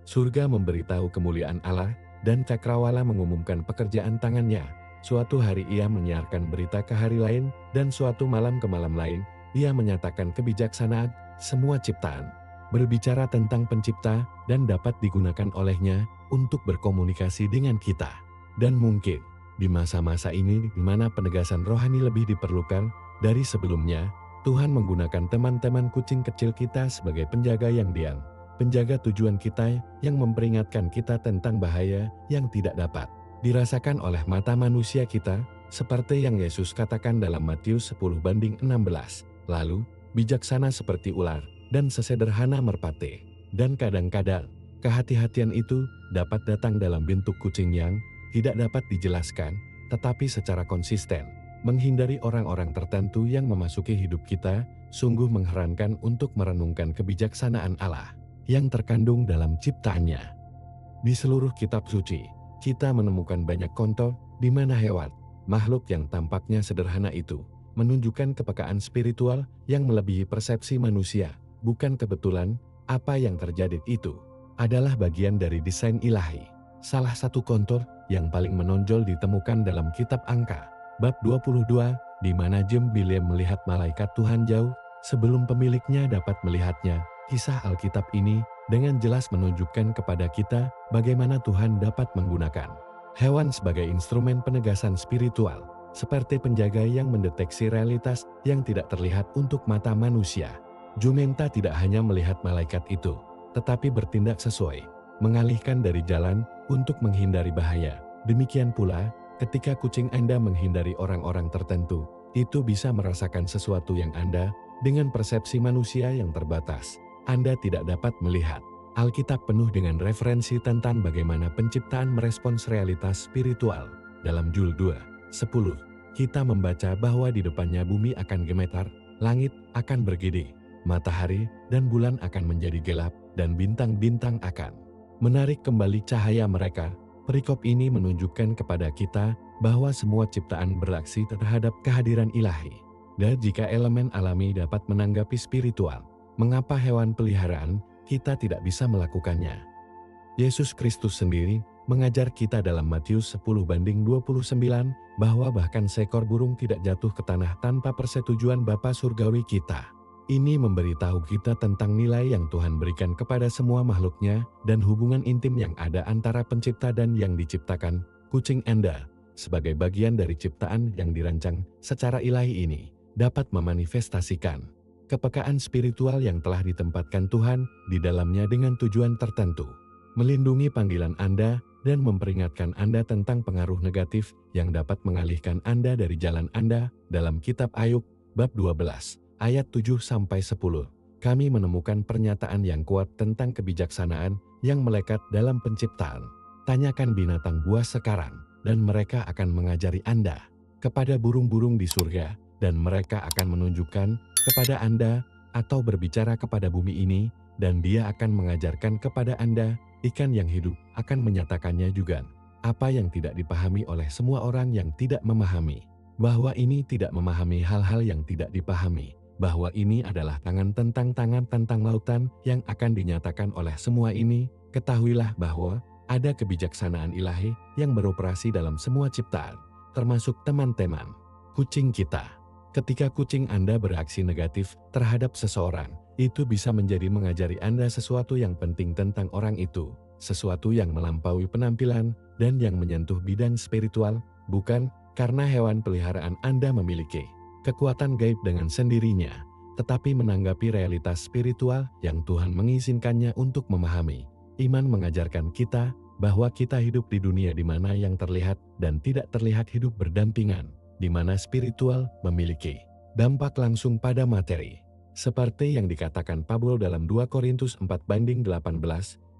surga memberitahu kemuliaan Allah dan cakrawala mengumumkan pekerjaan tangannya. Suatu hari ia menyiarkan berita ke hari lain, dan suatu malam ke malam lain, ia menyatakan kebijaksanaan semua ciptaan. Berbicara tentang pencipta dan dapat digunakan olehnya untuk berkomunikasi dengan kita. Dan mungkin, di masa-masa ini di mana penegasan rohani lebih diperlukan dari sebelumnya, Tuhan menggunakan teman-teman kucing kecil kita sebagai penjaga yang diam. Penjaga tujuan kita yang memperingatkan kita tentang bahaya yang tidak dapat dirasakan oleh mata manusia kita, seperti yang Yesus katakan dalam Matius 10:16. Lalu, bijaksana seperti ular dan sesederhana merpati. Dan kadang-kadang, kehati-hatian itu dapat datang dalam bentuk kucing yang tidak dapat dijelaskan, tetapi secara konsisten menghindari orang-orang tertentu yang memasuki hidup kita. Sungguh mengherankan untuk merenungkan kebijaksanaan Allah yang terkandung dalam ciptaannya. Di seluruh kitab suci, kita menemukan banyak contoh di mana hewan, makhluk yang tampaknya sederhana itu, menunjukkan kepekaan spiritual yang melebihi persepsi manusia. Bukan kebetulan, apa yang terjadi itu adalah bagian dari desain ilahi. Salah satu contoh yang paling menonjol ditemukan dalam kitab Angka, bab 22, di mana William melihat malaikat Tuhan jauh sebelum pemiliknya dapat melihatnya. Kisah Alkitab ini dengan jelas menunjukkan kepada kita bagaimana Tuhan dapat menggunakan hewan sebagai instrumen penegasan spiritual, seperti penjaga yang mendeteksi realitas yang tidak terlihat untuk mata manusia. Jumenta tidak hanya melihat malaikat itu, tetapi bertindak sesuai, mengalihkan dari jalan untuk menghindari bahaya. Demikian pula, ketika kucing Anda menghindari orang-orang tertentu, itu bisa merasakan sesuatu yang Anda, dengan persepsi manusia yang terbatas, Anda tidak dapat melihat. Alkitab penuh dengan referensi tentang bagaimana penciptaan merespons realitas spiritual. Dalam Jul 2:10, kita membaca bahwa di depannya bumi akan gemetar, langit akan bergedip, matahari dan bulan akan menjadi gelap, dan bintang-bintang akan menarik kembali cahaya mereka. Perikop ini menunjukkan kepada kita bahwa semua ciptaan bereaksi terhadap kehadiran ilahi. Dan jika elemen alami dapat menanggapi spiritual, mengapa hewan peliharaan kita tidak bisa melakukannya? Yesus Kristus sendiri mengajar kita dalam Matius 10:29 bahwa bahkan seekor burung tidak jatuh ke tanah tanpa persetujuan Bapa Surgawi kita. Ini memberitahu kita tentang nilai yang Tuhan berikan kepada semua makhluknya dan hubungan intim yang ada antara pencipta dan yang diciptakan. Kucing Anda, sebagai bagian dari ciptaan yang dirancang secara ilahi ini, dapat memanifestasikan kepekaan spiritual yang telah ditempatkan Tuhan di dalamnya dengan tujuan tertentu, melindungi panggilan Anda dan memperingatkan Anda tentang pengaruh negatif yang dapat mengalihkan Anda dari jalan Anda. Dalam kitab Ayub, bab 12, ayat 7-10, kami menemukan pernyataan yang kuat tentang kebijaksanaan yang melekat dalam penciptaan. Tanyakan binatang buas sekarang, dan mereka akan mengajari Anda. Kepada burung-burung di surga, dan mereka akan menunjukkan kepada Anda atau berbicara kepada bumi ini, dan Dia akan mengajarkan kepada Anda, ikan yang hidup akan menyatakannya juga. Apa yang tidak dipahami oleh semua orang yang tidak memahami, bahwa ini tidak memahami hal-hal yang tidak dipahami, bahwa ini adalah tangan tentang lautan yang akan dinyatakan oleh semua ini. Ketahuilah bahwa ada kebijaksanaan ilahi yang beroperasi dalam semua ciptaan, termasuk teman-teman kucing kita. Ketika kucing Anda bereaksi negatif terhadap seseorang, itu bisa menjadi mengajari Anda sesuatu yang penting tentang orang itu, sesuatu yang melampaui penampilan dan yang menyentuh bidang spiritual, bukan karena hewan peliharaan Anda memiliki kekuatan gaib dengan sendirinya, tetapi menanggapi realitas spiritual yang Tuhan mengizinkannya untuk memahami. Iman mengajarkan kita bahwa kita hidup di dunia di mana yang terlihat dan tidak terlihat hidup berdampingan, di mana spiritual memiliki dampak langsung pada materi. Seperti yang dikatakan Pablo dalam 2 Korintus 4:18,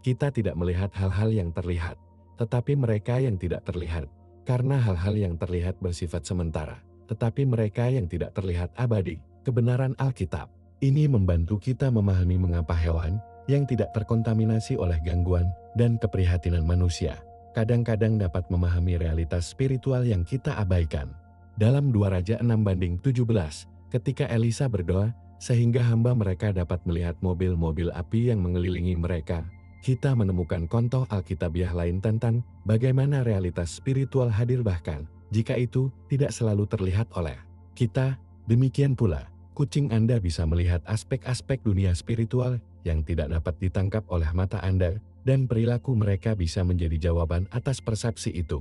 kita tidak melihat hal-hal yang terlihat, tetapi mereka yang tidak terlihat, karena hal-hal yang terlihat bersifat sementara, tetapi mereka yang tidak terlihat abadi. Kebenaran Alkitab ini membantu kita memahami mengapa hewan yang tidak terkontaminasi oleh gangguan dan keprihatinan manusia kadang-kadang dapat memahami realitas spiritual yang kita abaikan. Dalam 2 Raja 6:17, ketika Elisa berdoa sehingga hamba mereka dapat melihat mobil-mobil api yang mengelilingi mereka, kita menemukan contoh Alkitabiah lain tentang bagaimana realitas spiritual hadir bahkan jika itu tidak selalu terlihat oleh kita. Demikian pula, kucing Anda bisa melihat aspek-aspek dunia spiritual yang tidak dapat ditangkap oleh mata Anda, dan perilaku mereka bisa menjadi jawaban atas persepsi itu.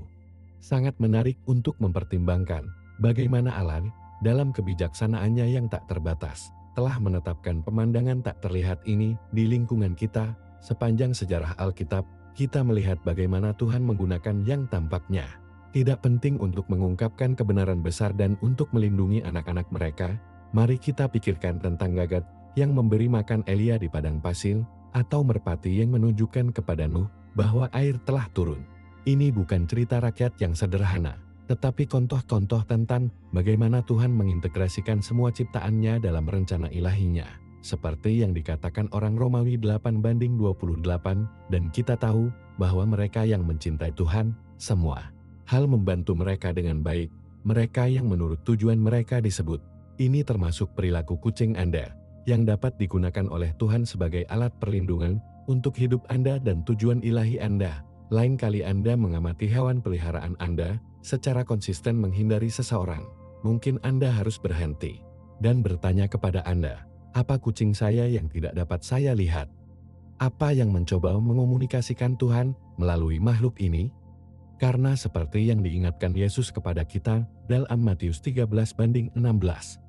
Sangat menarik untuk mempertimbangkan bagaimana Allah dalam kebijaksanaannya yang tak terbatas telah menetapkan pemandangan tak terlihat ini di lingkungan kita. Sepanjang sejarah Alkitab, kita melihat bagaimana Tuhan menggunakan yang tampaknya tidak penting untuk mengungkapkan kebenaran besar dan untuk melindungi anak-anak mereka. Mari kita pikirkan tentang gagak yang memberi makan Elia di padang pasir, atau merpati yang menunjukkan kepada Nuh bahwa air telah turun. Ini bukan cerita rakyat yang sederhana, tetapi contoh-contoh tentang bagaimana Tuhan mengintegrasikan semua ciptaannya dalam rencana ilahinya. Seperti yang dikatakan orang Romawi 8:28, dan kita tahu bahwa mereka yang mencintai Tuhan, semua hal membantu mereka dengan baik, mereka yang menurut tujuan mereka disebut. Ini termasuk perilaku kucing Anda, yang dapat digunakan oleh Tuhan sebagai alat perlindungan untuk hidup Anda dan tujuan ilahi Anda. Lain kali Anda mengamati hewan peliharaan Anda secara konsisten menghindari seseorang, mungkin Anda harus berhenti dan bertanya kepada Anda, apa kucing saya yang tidak dapat saya lihat? Apa yang mencoba mengomunikasikan Tuhan melalui makhluk ini? Karena seperti yang diingatkan Yesus kepada kita dalam Matius 13:16,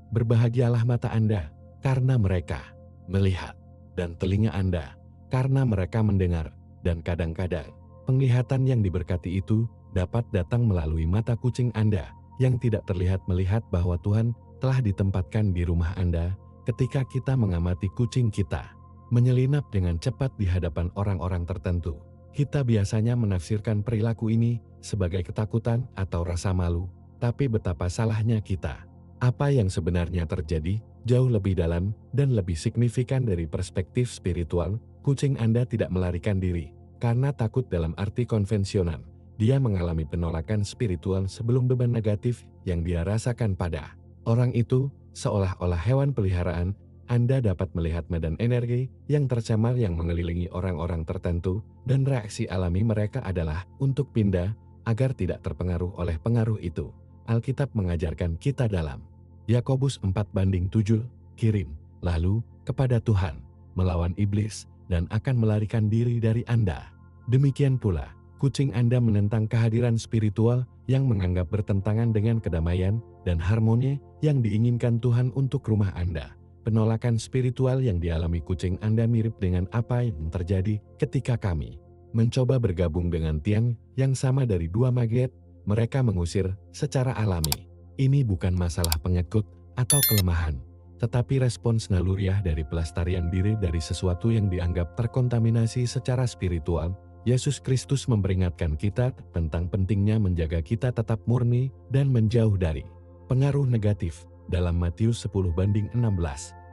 berbahagialah mata Anda karena mereka melihat, dan telinga Anda karena mereka mendengar. Dan kadang-kadang penglihatan yang diberkati itu dapat datang melalui mata kucing Anda yang tidak terlihat melihat bahwa Tuhan telah ditempatkan di rumah Anda. Ketika kita mengamati kucing kita menyelinap dengan cepat di hadapan orang-orang tertentu, kita biasanya menafsirkan perilaku ini sebagai ketakutan atau rasa malu. Tapi betapa salahnya kita. Apa yang sebenarnya terjadi jauh lebih dalam dan lebih signifikan dari perspektif spiritual. Kucing Anda tidak melarikan diri karena takut dalam arti konvensional. Dia mengalami penolakan spiritual sebelum beban negatif yang dia rasakan pada orang itu, seolah-olah hewan peliharaan. Anda dapat melihat medan energi yang tercemar yang mengelilingi orang-orang tertentu, dan reaksi alami mereka adalah untuk pindah agar tidak terpengaruh oleh pengaruh itu. Alkitab mengajarkan kita dalam Yakobus 4:7, kirim lalu kepada Tuhan, melawan iblis, dan akan melarikan diri dari Anda. Demikian pula, kucing Anda menentang kehadiran spiritual yang menganggap bertentangan dengan kedamaian dan harmoni yang diinginkan Tuhan untuk rumah Anda. Penolakan spiritual yang dialami kucing Anda mirip dengan apa yang terjadi ketika kami mencoba bergabung dengan tiang yang sama dari dua magnet. Mereka mengusir secara alami. Ini bukan masalah pengikut atau kelemahan, tetapi respons naluriah dari pelestarian diri dari sesuatu yang dianggap terkontaminasi secara spiritual. Yesus Kristus memperingatkan kita tentang pentingnya menjaga kita tetap murni dan menjauh dari pengaruh negatif. Dalam Matius 10:16,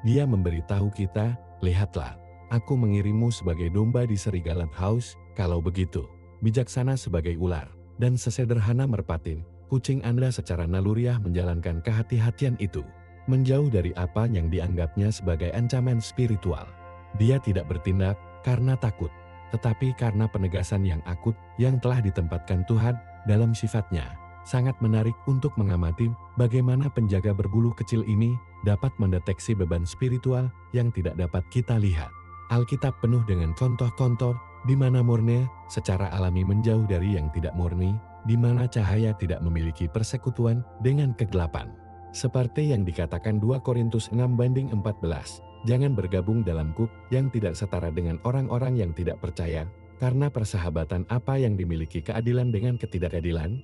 Dia memberitahu kita, lihatlah, aku mengirimmu sebagai domba di serigala haus, kalau begitu, bijaksana sebagai ular, dan sesederhana merpati, kucing Anda secara naluriah menjalankan kehati-hatian itu. Menjauh dari apa yang dianggapnya sebagai ancaman spiritual. Dia tidak bertindak karena takut, tetapi karena penegasan yang akut yang telah ditempatkan Tuhan dalam sifatnya. Sangat menarik untuk mengamati bagaimana penjaga berbulu kecil ini dapat mendeteksi beban spiritual yang tidak dapat kita lihat. Alkitab penuh dengan contoh-contoh di mana murni secara alami menjauh dari yang tidak murni, di mana cahaya tidak memiliki persekutuan dengan kegelapan. Seperti yang dikatakan 2 Korintus 6:14, jangan bergabung dalam grup yang tidak setara dengan orang-orang yang tidak percaya, karena persahabatan apa yang dimiliki keadilan dengan ketidakadilan,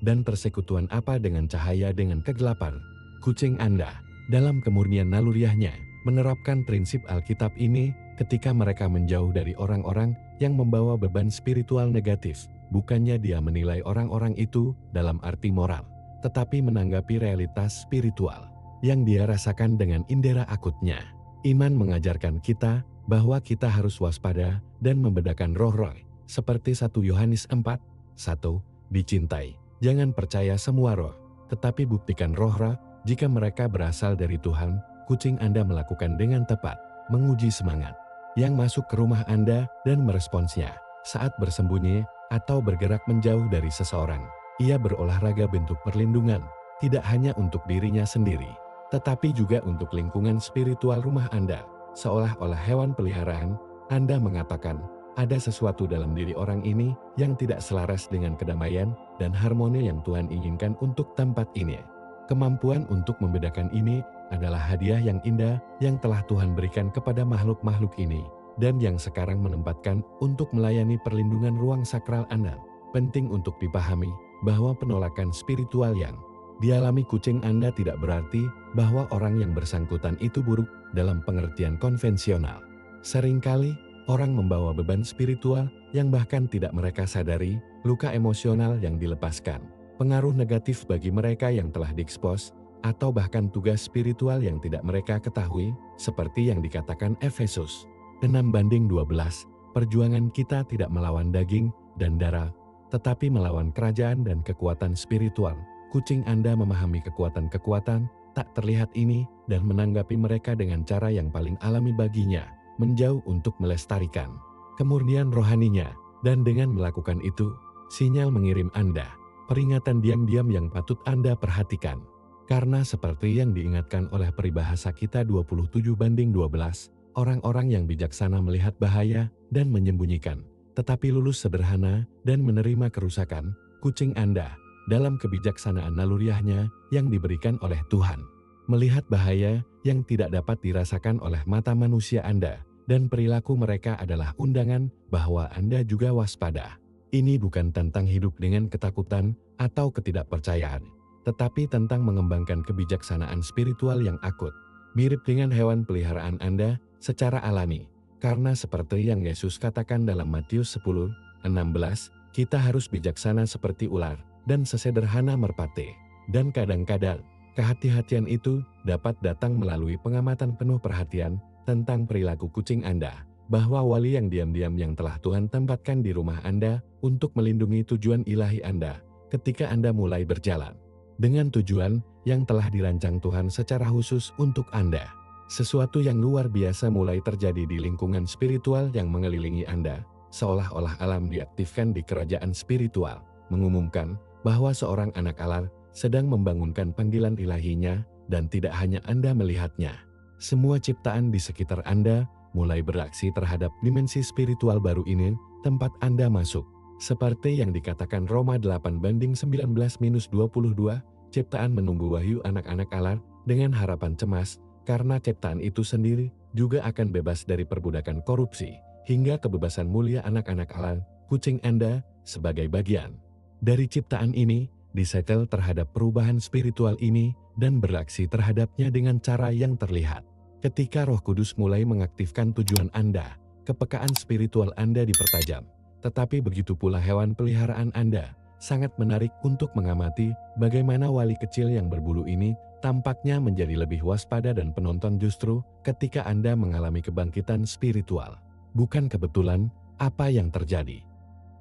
dan persekutuan apa dengan cahaya dengan kegelapan. Kucing Anda, dalam kemurnian naluriahnya, menerapkan prinsip Alkitab ini ketika mereka menjauh dari orang-orang yang membawa beban spiritual negatif. Bukannya dia menilai orang-orang itu dalam arti moral, tetapi menanggapi realitas spiritual yang dia rasakan dengan indera akutnya. Iman mengajarkan kita bahwa kita harus waspada dan membedakan roh-roh, seperti 1 Yohanes 4:1, dicintai. Jangan percaya semua roh, tetapi buktikan roh-roh jika mereka berasal dari Tuhan. Kucing Anda melakukan dengan tepat, menguji semangat yang masuk ke rumah Anda dan meresponsnya saat bersembunyi atau bergerak menjauh dari seseorang. Ia berolahraga bentuk perlindungan, tidak hanya untuk dirinya sendiri, tetapi juga untuk lingkungan spiritual rumah Anda. Seolah-olah hewan peliharaan, Anda mengatakan, ada sesuatu dalam diri orang ini yang tidak selaras dengan kedamaian dan harmoni yang Tuhan inginkan untuk tempat ini. Kemampuan untuk membedakan ini adalah hadiah yang indah yang telah Tuhan berikan kepada makhluk-makhluk ini, dan yang sekarang menempatkan untuk melayani perlindungan ruang sakral Anda. Penting untuk dipahami bahwa penolakan spiritual yang dialami kucing Anda tidak berarti bahwa orang yang bersangkutan itu buruk dalam pengertian konvensional. Seringkali, orang membawa beban spiritual yang bahkan tidak mereka sadari, luka emosional yang dilepaskan, pengaruh negatif bagi mereka yang telah diekspos, atau bahkan tugas spiritual yang tidak mereka ketahui, seperti yang dikatakan Efesus 6:12, perjuangan kita tidak melawan daging dan darah, tetapi melawan kerajaan dan kekuatan spiritual. Kucing Anda memahami kekuatan-kekuatan tak terlihat ini dan menanggapi mereka dengan cara yang paling alami baginya, menjauh untuk melestarikan kemurnian rohaninya, dan dengan melakukan itu, sinyal mengirim Anda peringatan diam-diam yang patut Anda perhatikan. Karena seperti yang diingatkan oleh peribahasa kita 27:12, orang-orang yang bijaksana melihat bahaya dan menyembunyikan, tetapi lulus sederhana dan menerima kerusakan. Kucing Anda, dalam kebijaksanaan naluriahnya yang diberikan oleh Tuhan, melihat bahaya yang tidak dapat dirasakan oleh mata manusia Anda, dan perilaku mereka adalah undangan bahwa Anda juga waspada. Ini bukan tentang hidup dengan ketakutan atau ketidakpercayaan, tetapi tentang mengembangkan kebijaksanaan spiritual yang akut, mirip dengan hewan peliharaan Anda secara alami. Karena seperti yang Yesus katakan dalam Matius 10:16, kita harus bijaksana seperti ular dan sesederhana merpati. Dan kadang-kadang, kehati-hatian itu dapat datang melalui pengamatan penuh perhatian tentang perilaku kucing Anda, bahwa wali yang diam-diam yang telah Tuhan tempatkan di rumah Anda untuk melindungi tujuan ilahi Anda ketika Anda mulai berjalan dengan tujuan yang telah dirancang Tuhan secara khusus untuk Anda. Sesuatu yang luar biasa mulai terjadi di lingkungan spiritual yang mengelilingi Anda, seolah-olah alam diaktifkan di kerajaan spiritual, mengumumkan bahwa seorang anak Allah sedang membangunkan panggilan ilahinya, dan tidak hanya Anda melihatnya. Semua ciptaan di sekitar Anda mulai beraksi terhadap dimensi spiritual baru ini, tempat Anda masuk. Seperti yang dikatakan Roma 8:19-22, ciptaan menunggu wahyu anak-anak Allah dengan harapan cemas, karena ciptaan itu sendiri juga akan bebas dari perbudakan korupsi, hingga kebebasan mulia anak-anak Allah. Kucing Anda, sebagai bagian dari ciptaan ini, disetel terhadap perubahan spiritual ini, dan beraksi terhadapnya dengan cara yang terlihat. Ketika Roh Kudus mulai mengaktifkan tujuan Anda, kepekaan spiritual Anda dipertajam. Tetapi begitu pula hewan peliharaan Anda, sangat menarik untuk mengamati bagaimana wali kecil yang berbulu ini tampaknya menjadi lebih waspada dan penonton justru ketika Anda mengalami kebangkitan spiritual. Bukan kebetulan apa yang terjadi.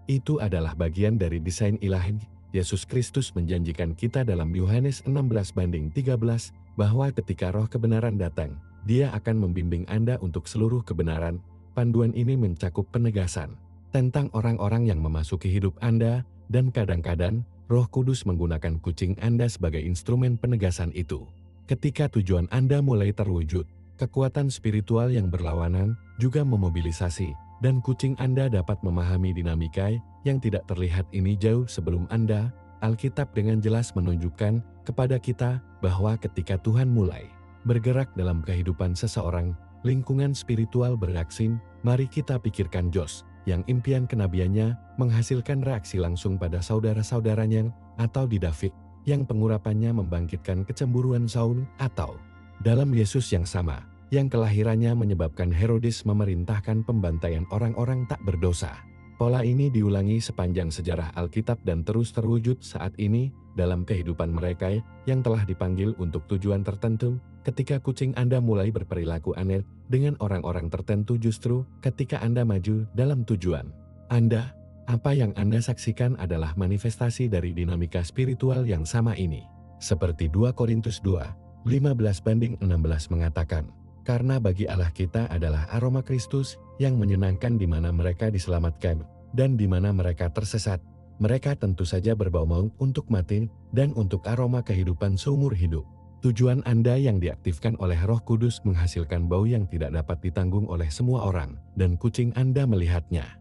Itu adalah bagian dari desain ilahi. Yesus Kristus menjanjikan kita dalam Yohanes 16:13 bahwa ketika roh kebenaran datang, Dia akan membimbing Anda untuk seluruh kebenaran. Panduan ini mencakup penegasan tentang orang-orang yang memasuki hidup Anda, dan kadang-kadang Roh Kudus menggunakan kucing Anda sebagai instrumen penegasan itu. Ketika tujuan Anda mulai terwujud, kekuatan spiritual yang berlawanan juga memobilisasi, dan kucing Anda dapat memahami dinamika yang tidak terlihat ini jauh sebelum Anda. Alkitab dengan jelas menunjukkan kepada kita bahwa ketika Tuhan mulai bergerak dalam kehidupan seseorang, lingkungan spiritual bereaksi. Mari kita pikirkan Jos, yang impian kenabiannya menghasilkan reaksi langsung pada saudara-saudaranya, atau di David, yang pengurapannya membangkitkan kecemburuan Saul, atau dalam Yesus yang sama, yang kelahirannya menyebabkan Herodes memerintahkan pembantaian orang-orang tak berdosa. Pola ini diulangi sepanjang sejarah Alkitab dan terus terwujud saat ini dalam kehidupan mereka yang telah dipanggil untuk tujuan tertentu. Ketika kucing Anda mulai berperilaku aneh dengan orang-orang tertentu, justru ketika Anda maju dalam tujuan Anda, apa yang Anda saksikan adalah manifestasi dari dinamika spiritual yang sama ini. Seperti 2 Korintus 2:15-16 mengatakan, karena bagi Allah kita adalah aroma Kristus yang menyenangkan di mana mereka diselamatkan, dan di mana mereka tersesat. Mereka tentu saja berbau maut untuk mati, dan untuk aroma kehidupan seumur hidup. Tujuan Anda yang diaktifkan oleh Roh Kudus menghasilkan bau yang tidak dapat ditanggung oleh semua orang, dan kucing Anda melihatnya.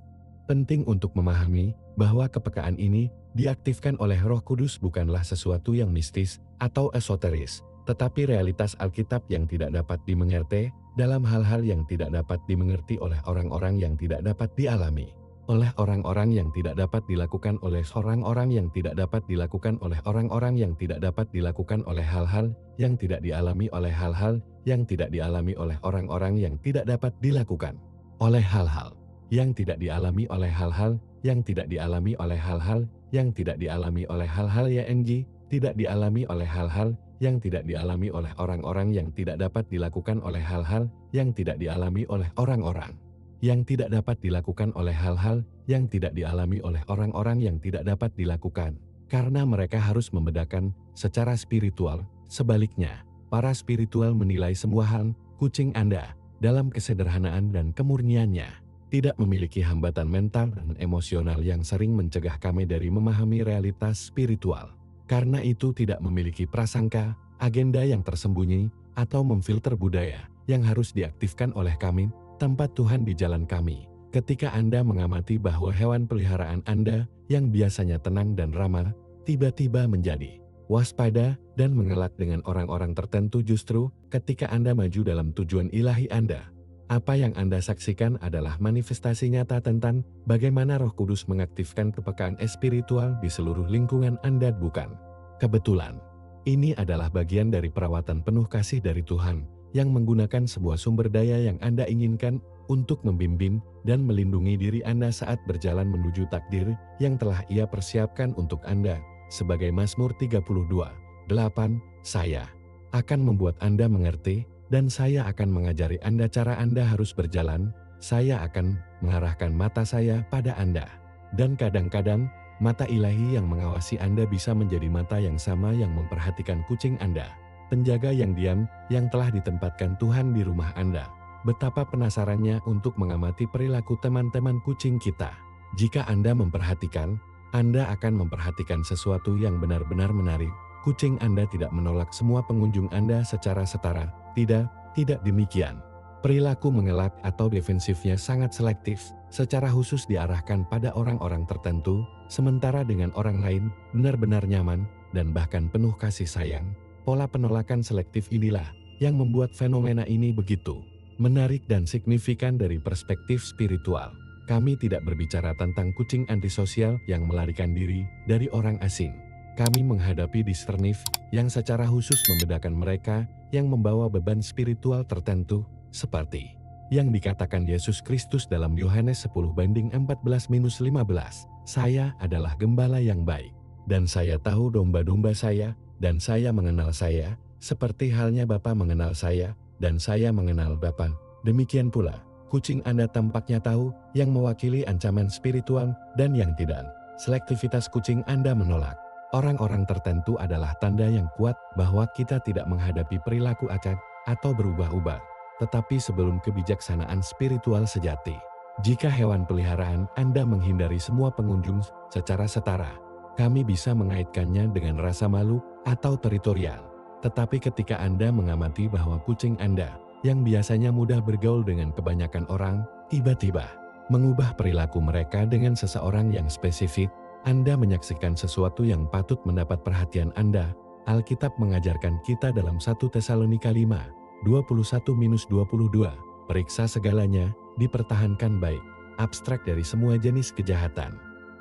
Penting untuk memahami bahwa kepekaan ini diaktifkan oleh Roh Kudus bukanlah sesuatu yang mistis atau esoteris, tetapi realitas Alkitab yang tidak dapat dimengerti dalam hal-hal yang tidak dapat dimengerti oleh orang-orang yang tidak dapat dialami oleh orang-orang yang tidak dapat dilakukan oleh orang-orang yang tidak dapat dilakukan oleh orang-orang yang tidak dapat dilakukan oleh hal-hal yang tidak dialami oleh hal-hal yang tidak dialami oleh orang-orang yang tidak dapat dilakukan oleh hal-hal yang tidak dialami oleh hal-hal yang tidak dialami oleh hal-hal yang tidak dialami oleh hal-hal yang tidak dialami oleh hal-hal yang tidak dialami oleh orang-orang yang tidak dapat dilakukan oleh hal-hal yang tidak dialami oleh orang-orang yang tidak dapat dilakukan oleh hal-hal yang tidak dialami oleh orang-orang yang tidak dapat dilakukan, karena mereka harus membedakan secara spiritual. Sebaliknya, para spiritual menilai semua hal. Kucing Anda dalam kesederhanaan dan kemurniannya tidak memiliki hambatan mental dan emosional yang sering mencegah kami dari memahami realitas spiritual. Karena itu tidak memiliki prasangka, agenda yang tersembunyi, atau memfilter budaya yang harus diaktifkan oleh kami. Tempat Tuhan di jalan kami. Ketika Anda mengamati bahwa hewan peliharaan Anda yang biasanya tenang dan ramah, tiba-tiba menjadi waspada dan mengelak dengan orang-orang tertentu, justru ketika Anda maju dalam tujuan ilahi Anda. Apa yang Anda saksikan adalah manifestasi nyata tentang bagaimana Roh Kudus mengaktifkan kepekaan spiritual di seluruh lingkungan Anda, bukan kebetulan. Ini adalah bagian dari perawatan penuh kasih dari Tuhan yang menggunakan sebuah sumber daya yang Anda inginkan untuk membimbing dan melindungi diri Anda saat berjalan menuju takdir yang telah Ia persiapkan untuk Anda. Sebagai Mazmur 32:8, saya akan membuat Anda mengerti, dan saya akan mengajari Anda cara Anda harus berjalan. Saya akan mengarahkan mata saya pada Anda. Dan kadang-kadang, mata ilahi yang mengawasi Anda bisa menjadi mata yang sama yang memperhatikan kucing Anda. Penjaga yang diam yang telah ditempatkan Tuhan di rumah Anda. Betapa penasarannya untuk mengamati perilaku teman-teman kucing kita. Jika Anda memperhatikan, Anda akan memperhatikan sesuatu yang benar-benar menarik. Kucing Anda tidak menolak semua pengunjung Anda secara setara. Tidak demikian. Perilaku mengelak atau defensifnya sangat selektif, secara khusus diarahkan pada orang-orang tertentu, sementara dengan orang lain benar-benar nyaman dan bahkan penuh kasih sayang. Pola penolakan selektif inilah yang membuat fenomena ini begitu menarik dan signifikan dari perspektif spiritual. Kami tidak berbicara tentang kucing antisosial yang melarikan diri dari orang asing. Kami menghadapi discernif yang secara khusus membedakan mereka yang membawa beban spiritual tertentu, seperti yang dikatakan Yesus Kristus dalam Yohanes 10:14-15. Saya adalah gembala yang baik, dan saya tahu domba-domba saya, dan saya mengenal saya, seperti halnya Bapa mengenal saya, dan saya mengenal Bapa. Demikian pula, kucing Anda tampaknya tahu yang mewakili ancaman spiritual dan yang tidak. Selektivitas kucing Anda menolak orang-orang tertentu adalah tanda yang kuat bahwa kita tidak menghadapi perilaku acak atau berubah-ubah, tetapi sebelum kebijaksanaan spiritual sejati. Jika hewan peliharaan Anda menghindari semua pengunjung secara setara, kami bisa mengaitkannya dengan rasa malu atau teritorial. Tetapi ketika Anda mengamati bahwa kucing Anda, yang biasanya mudah bergaul dengan kebanyakan orang, tiba-tiba mengubah perilaku mereka dengan seseorang yang spesifik, Anda menyaksikan sesuatu yang patut mendapat perhatian Anda. Alkitab mengajarkan kita dalam 1 Tesalonika 5:21-22, periksa segalanya, dipertahankan baik, abstrak dari semua jenis kejahatan.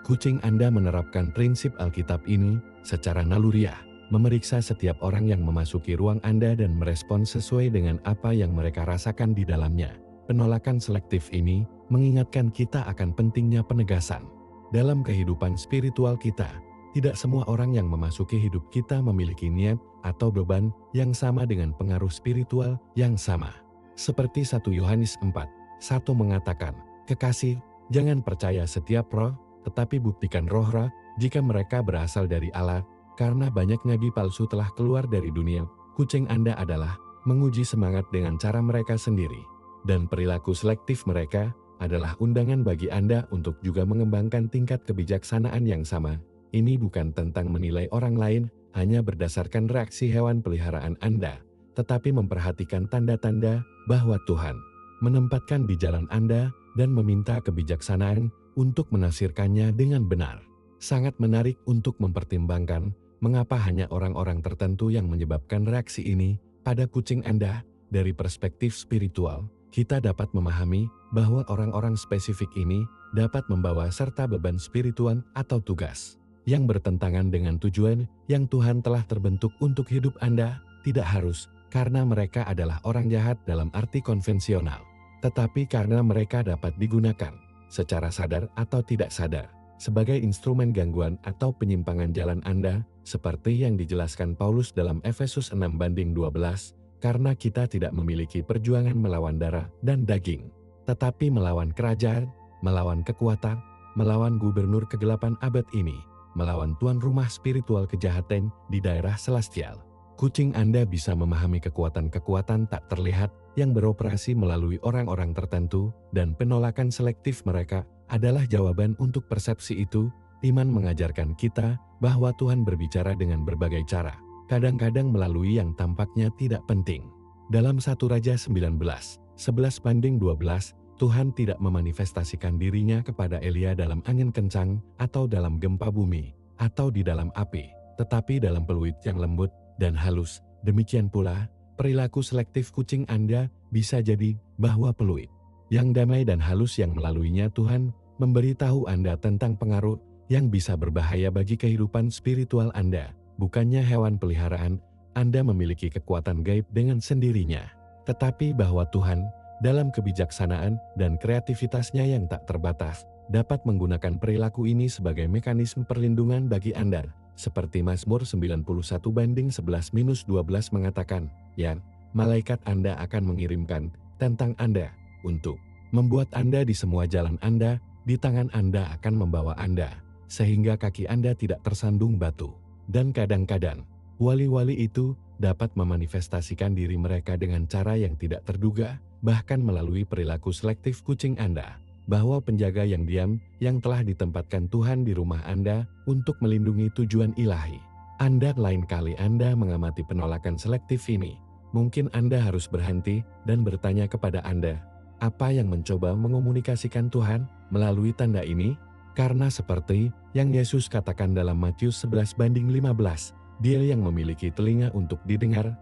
Kucing Anda menerapkan prinsip Alkitab ini secara naluriah, memeriksa setiap orang yang memasuki ruang Anda dan merespons sesuai dengan apa yang mereka rasakan di dalamnya. Penolakan selektif ini mengingatkan kita akan pentingnya penegasan. Dalam kehidupan spiritual kita, tidak semua orang yang memasuki hidup kita memiliki niat atau beban yang sama dengan pengaruh spiritual yang sama. Seperti 1 Yohanes 4:1 mengatakan, "Kekasih, jangan percaya setiap roh, tetapi buktikan roh-roh jika mereka berasal dari Allah, karena banyak nabi palsu telah keluar dari dunia." Kucing Anda adalah menguji semangat dengan cara mereka sendiri. Dan perilaku selektif mereka adalah undangan bagi Anda untuk juga mengembangkan tingkat kebijaksanaan yang sama. Ini bukan tentang menilai orang lain hanya berdasarkan reaksi hewan peliharaan Anda, tetapi memperhatikan tanda-tanda bahwa Tuhan menempatkan di jalan Anda dan meminta kebijaksanaan untuk menafsirkannya dengan benar. Sangat menarik untuk mempertimbangkan mengapa hanya orang-orang tertentu yang menyebabkan reaksi ini pada kucing Anda. Dari perspektif spiritual, kita dapat memahami bahwa orang-orang spesifik ini dapat membawa serta beban spiritual atau tugas yang bertentangan dengan tujuan yang Tuhan telah terbentuk untuk hidup Anda. Tidak harus karena mereka adalah orang jahat dalam arti konvensional, tetapi karena mereka dapat digunakan secara sadar atau tidak sadar sebagai instrumen gangguan atau penyimpangan jalan Anda, seperti yang dijelaskan Paulus dalam Efesus 6:12. Karena kita tidak memiliki perjuangan melawan darah dan daging, tetapi melawan kerajaan, melawan kekuatan, melawan gubernur kegelapan abad ini, melawan tuan rumah spiritual kejahatan di daerah celestial. Kucing Anda bisa memahami kekuatan-kekuatan tak terlihat yang beroperasi melalui orang-orang tertentu, dan penolakan selektif mereka adalah jawaban untuk persepsi itu. Iman mengajarkan kita bahwa Tuhan berbicara dengan berbagai cara, kadang-kadang melalui yang tampaknya tidak penting. Dalam 1 Raja 19:11-12, Tuhan tidak memanifestasikan dirinya kepada Elia dalam angin kencang, atau dalam gempa bumi, atau di dalam api, tetapi dalam peluit yang lembut dan halus. Demikian pula, perilaku selektif kucing Anda bisa jadi bahwa peluit yang damai dan halus yang melaluinya Tuhan memberitahu Anda tentang pengaruh yang bisa berbahaya bagi kehidupan spiritual Anda. Bukannya hewan peliharaan Anda memiliki kekuatan gaib dengan sendirinya, tetapi bahwa Tuhan, dalam kebijaksanaan dan kreativitasnya yang tak terbatas, dapat menggunakan perilaku ini sebagai mekanisme perlindungan bagi Anda. Seperti Mazmur 91:11-12 mengatakan, "Ya, malaikat Anda akan mengirimkan tentang Anda untuk membuat Anda di semua jalan Anda, di tangan Anda akan membawa Anda, sehingga kaki Anda tidak tersandung batu." Dan kadang-kadang, wali-wali itu dapat memanifestasikan diri mereka dengan cara yang tidak terduga, bahkan melalui perilaku selektif kucing Anda, bahwa penjaga yang diam yang telah ditempatkan Tuhan di rumah Anda untuk melindungi tujuan ilahi. Anda lain kali Anda mengamati penolakan selektif ini, mungkin Anda harus berhenti dan bertanya kepada Anda, apa yang mencoba mengomunikasikan Tuhan melalui tanda ini? Karena seperti yang Yesus katakan dalam Matius 11:15, Dia yang memiliki telinga untuk didengar,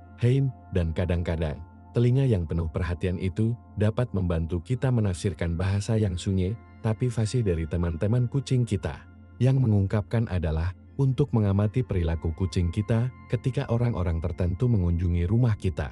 dan kadang-kadang, telinga yang penuh perhatian itu dapat membantu kita menafsirkan bahasa yang sunyi, tapi fasih dari teman-teman kucing kita. Yang mengungkapkan adalah untuk mengamati perilaku kucing kita ketika orang-orang tertentu mengunjungi rumah kita.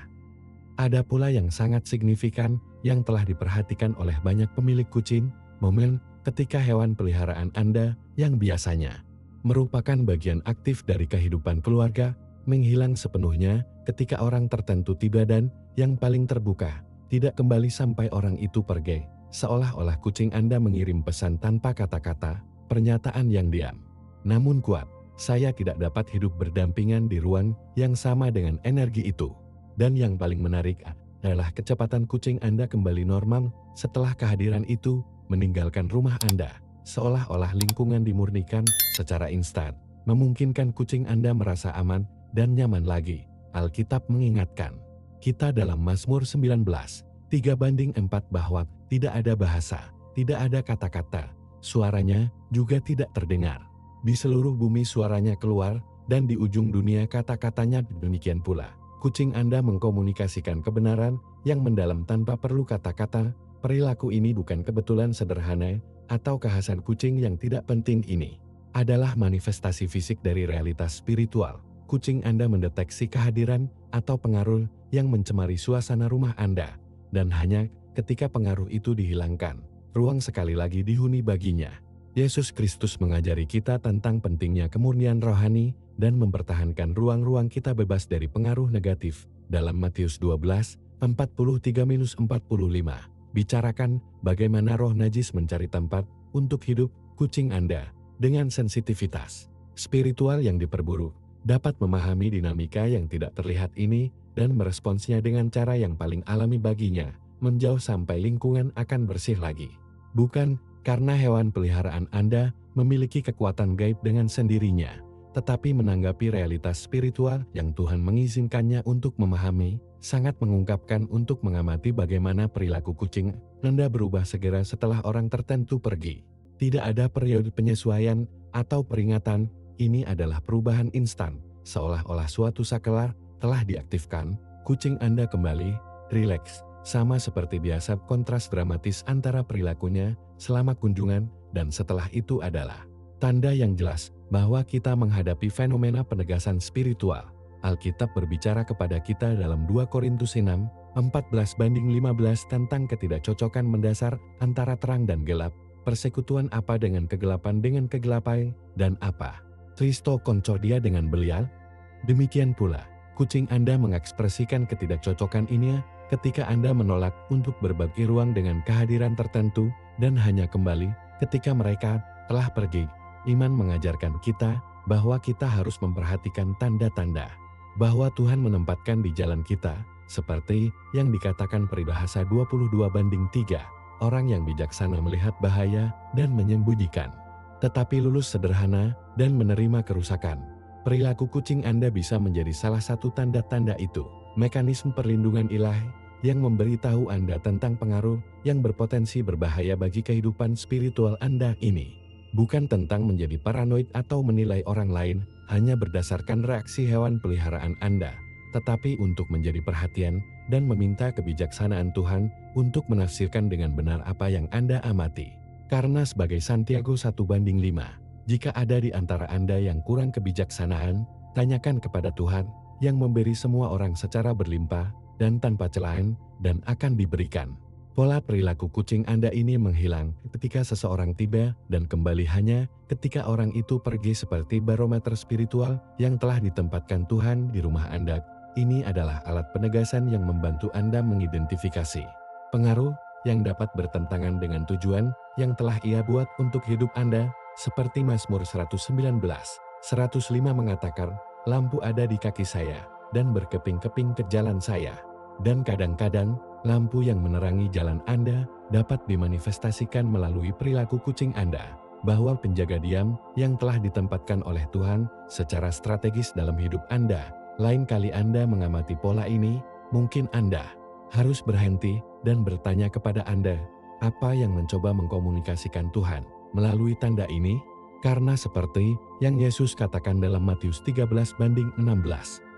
Ada pula yang sangat signifikan yang telah diperhatikan oleh banyak pemilik kucing, momen ketika hewan peliharaan Anda yang biasanya merupakan bagian aktif dari kehidupan keluarga, menghilang sepenuhnya ketika orang tertentu tiba dan yang paling terbuka, tidak kembali sampai orang itu pergi, seolah-olah kucing Anda mengirim pesan tanpa kata-kata, pernyataan yang diam, namun kuat. Saya tidak dapat hidup berdampingan di ruang yang sama dengan energi itu. Dan yang paling menarik adalah kecepatan kucing Anda kembali normal setelah kehadiran itu meninggalkan rumah Anda. Seolah-olah lingkungan dimurnikan secara instan, memungkinkan kucing Anda merasa aman dan nyaman lagi. Alkitab mengingatkan kita dalam Mazmur 19, 3:4 bahwa tidak ada bahasa, tidak ada kata-kata, suaranya juga tidak terdengar. Di seluruh bumi suaranya keluar, dan di ujung dunia kata-katanya. Demikian pula, kucing Anda mengkomunikasikan kebenaran yang mendalam tanpa perlu kata-kata. Perilaku ini bukan kebetulan sederhana, atau kekhasan kucing yang tidak penting ini. Adalah manifestasi fisik dari realitas spiritual. Kucing Anda mendeteksi kehadiran atau pengaruh yang mencemari suasana rumah Anda. Dan hanya ketika pengaruh itu dihilangkan, ruang sekali lagi dihuni baginya. Yesus Kristus mengajari kita tentang pentingnya kemurnian rohani dan mempertahankan ruang-ruang kita bebas dari pengaruh negatif. Dalam Matius 12, 43-45, bicarakan bagaimana roh najis mencari tempat untuk hidup kucing Anda dengan sensitivitas spiritual yang diperburu, dapat memahami dinamika yang tidak terlihat ini dan meresponsnya dengan cara yang paling alami baginya, menjauh sampai lingkungan akan bersih lagi. Bukan karena hewan peliharaan Anda memiliki kekuatan gaib dengan sendirinya, tetapi menanggapi realitas spiritual yang Tuhan mengizinkannya untuk memahami, sangat mengungkapkan untuk mengamati bagaimana perilaku kucing Anda berubah segera setelah orang tertentu pergi. Tidak ada periode penyesuaian atau peringatan, ini adalah perubahan instan, seolah-olah suatu saklar telah diaktifkan, kucing Anda kembali, rileks, sama seperti biasa. Kontras dramatis antara perilakunya selama kunjungan dan setelah itu adalah tanda yang jelas bahwa kita menghadapi fenomena penegasan spiritual. Alkitab berbicara kepada kita dalam 2 Korintus 6, 14-15 tentang ketidakcocokan mendasar antara terang dan gelap, persekutuan apa dengan kegelapan dan apa Kristo koncordia dengan Belial. Demikian pula, kucing Anda mengekspresikan ketidakcocokan ini ketika Anda menolak untuk berbagi ruang dengan kehadiran tertentu dan hanya kembali ketika mereka telah pergi. Iman mengajarkan kita bahwa kita harus memperhatikan tanda-tanda bahwa Tuhan menempatkan di jalan kita, seperti yang dikatakan peribahasa 22:3, orang yang bijaksana melihat bahaya dan menyembunyikan, tetapi lulus sederhana dan menerima kerusakan. Perilaku kucing Anda bisa menjadi salah satu tanda-tanda itu. Mekanisme perlindungan ilahi yang memberitahu Anda tentang pengaruh yang berpotensi berbahaya bagi kehidupan spiritual Anda ini. Bukan tentang menjadi paranoid atau menilai orang lain hanya berdasarkan reaksi hewan peliharaan Anda, tetapi untuk menjadi perhatian dan meminta kebijaksanaan Tuhan untuk menafsirkan dengan benar apa yang Anda amati. Karena sebagai Santiago 1:5, jika ada di antara Anda yang kurang kebijaksanaan, tanyakan kepada Tuhan yang memberi semua orang secara berlimpah dan tanpa celaan, dan akan diberikan. Pola perilaku kucing Anda ini menghilang ketika seseorang tiba dan kembali hanya ketika orang itu pergi, seperti barometer spiritual yang telah ditempatkan Tuhan di rumah Anda. Ini adalah alat penegasan yang membantu Anda mengidentifikasi pengaruh yang dapat bertentangan dengan tujuan yang telah Ia buat untuk hidup Anda, seperti Mazmur 119, 105 mengatakan, lampu ada di kaki saya dan berkeping-keping ke jalan saya. Dan kadang-kadang, lampu yang menerangi jalan Anda dapat dimanifestasikan melalui perilaku kucing Anda, bahwa penjaga diam yang telah ditempatkan oleh Tuhan secara strategis dalam hidup Anda. Lain kali Anda mengamati pola ini, mungkin Anda harus berhenti dan bertanya kepada Anda, apa yang mencoba mengkomunikasikan Tuhan melalui tanda ini? Karena seperti yang Yesus katakan dalam Matius 13:16,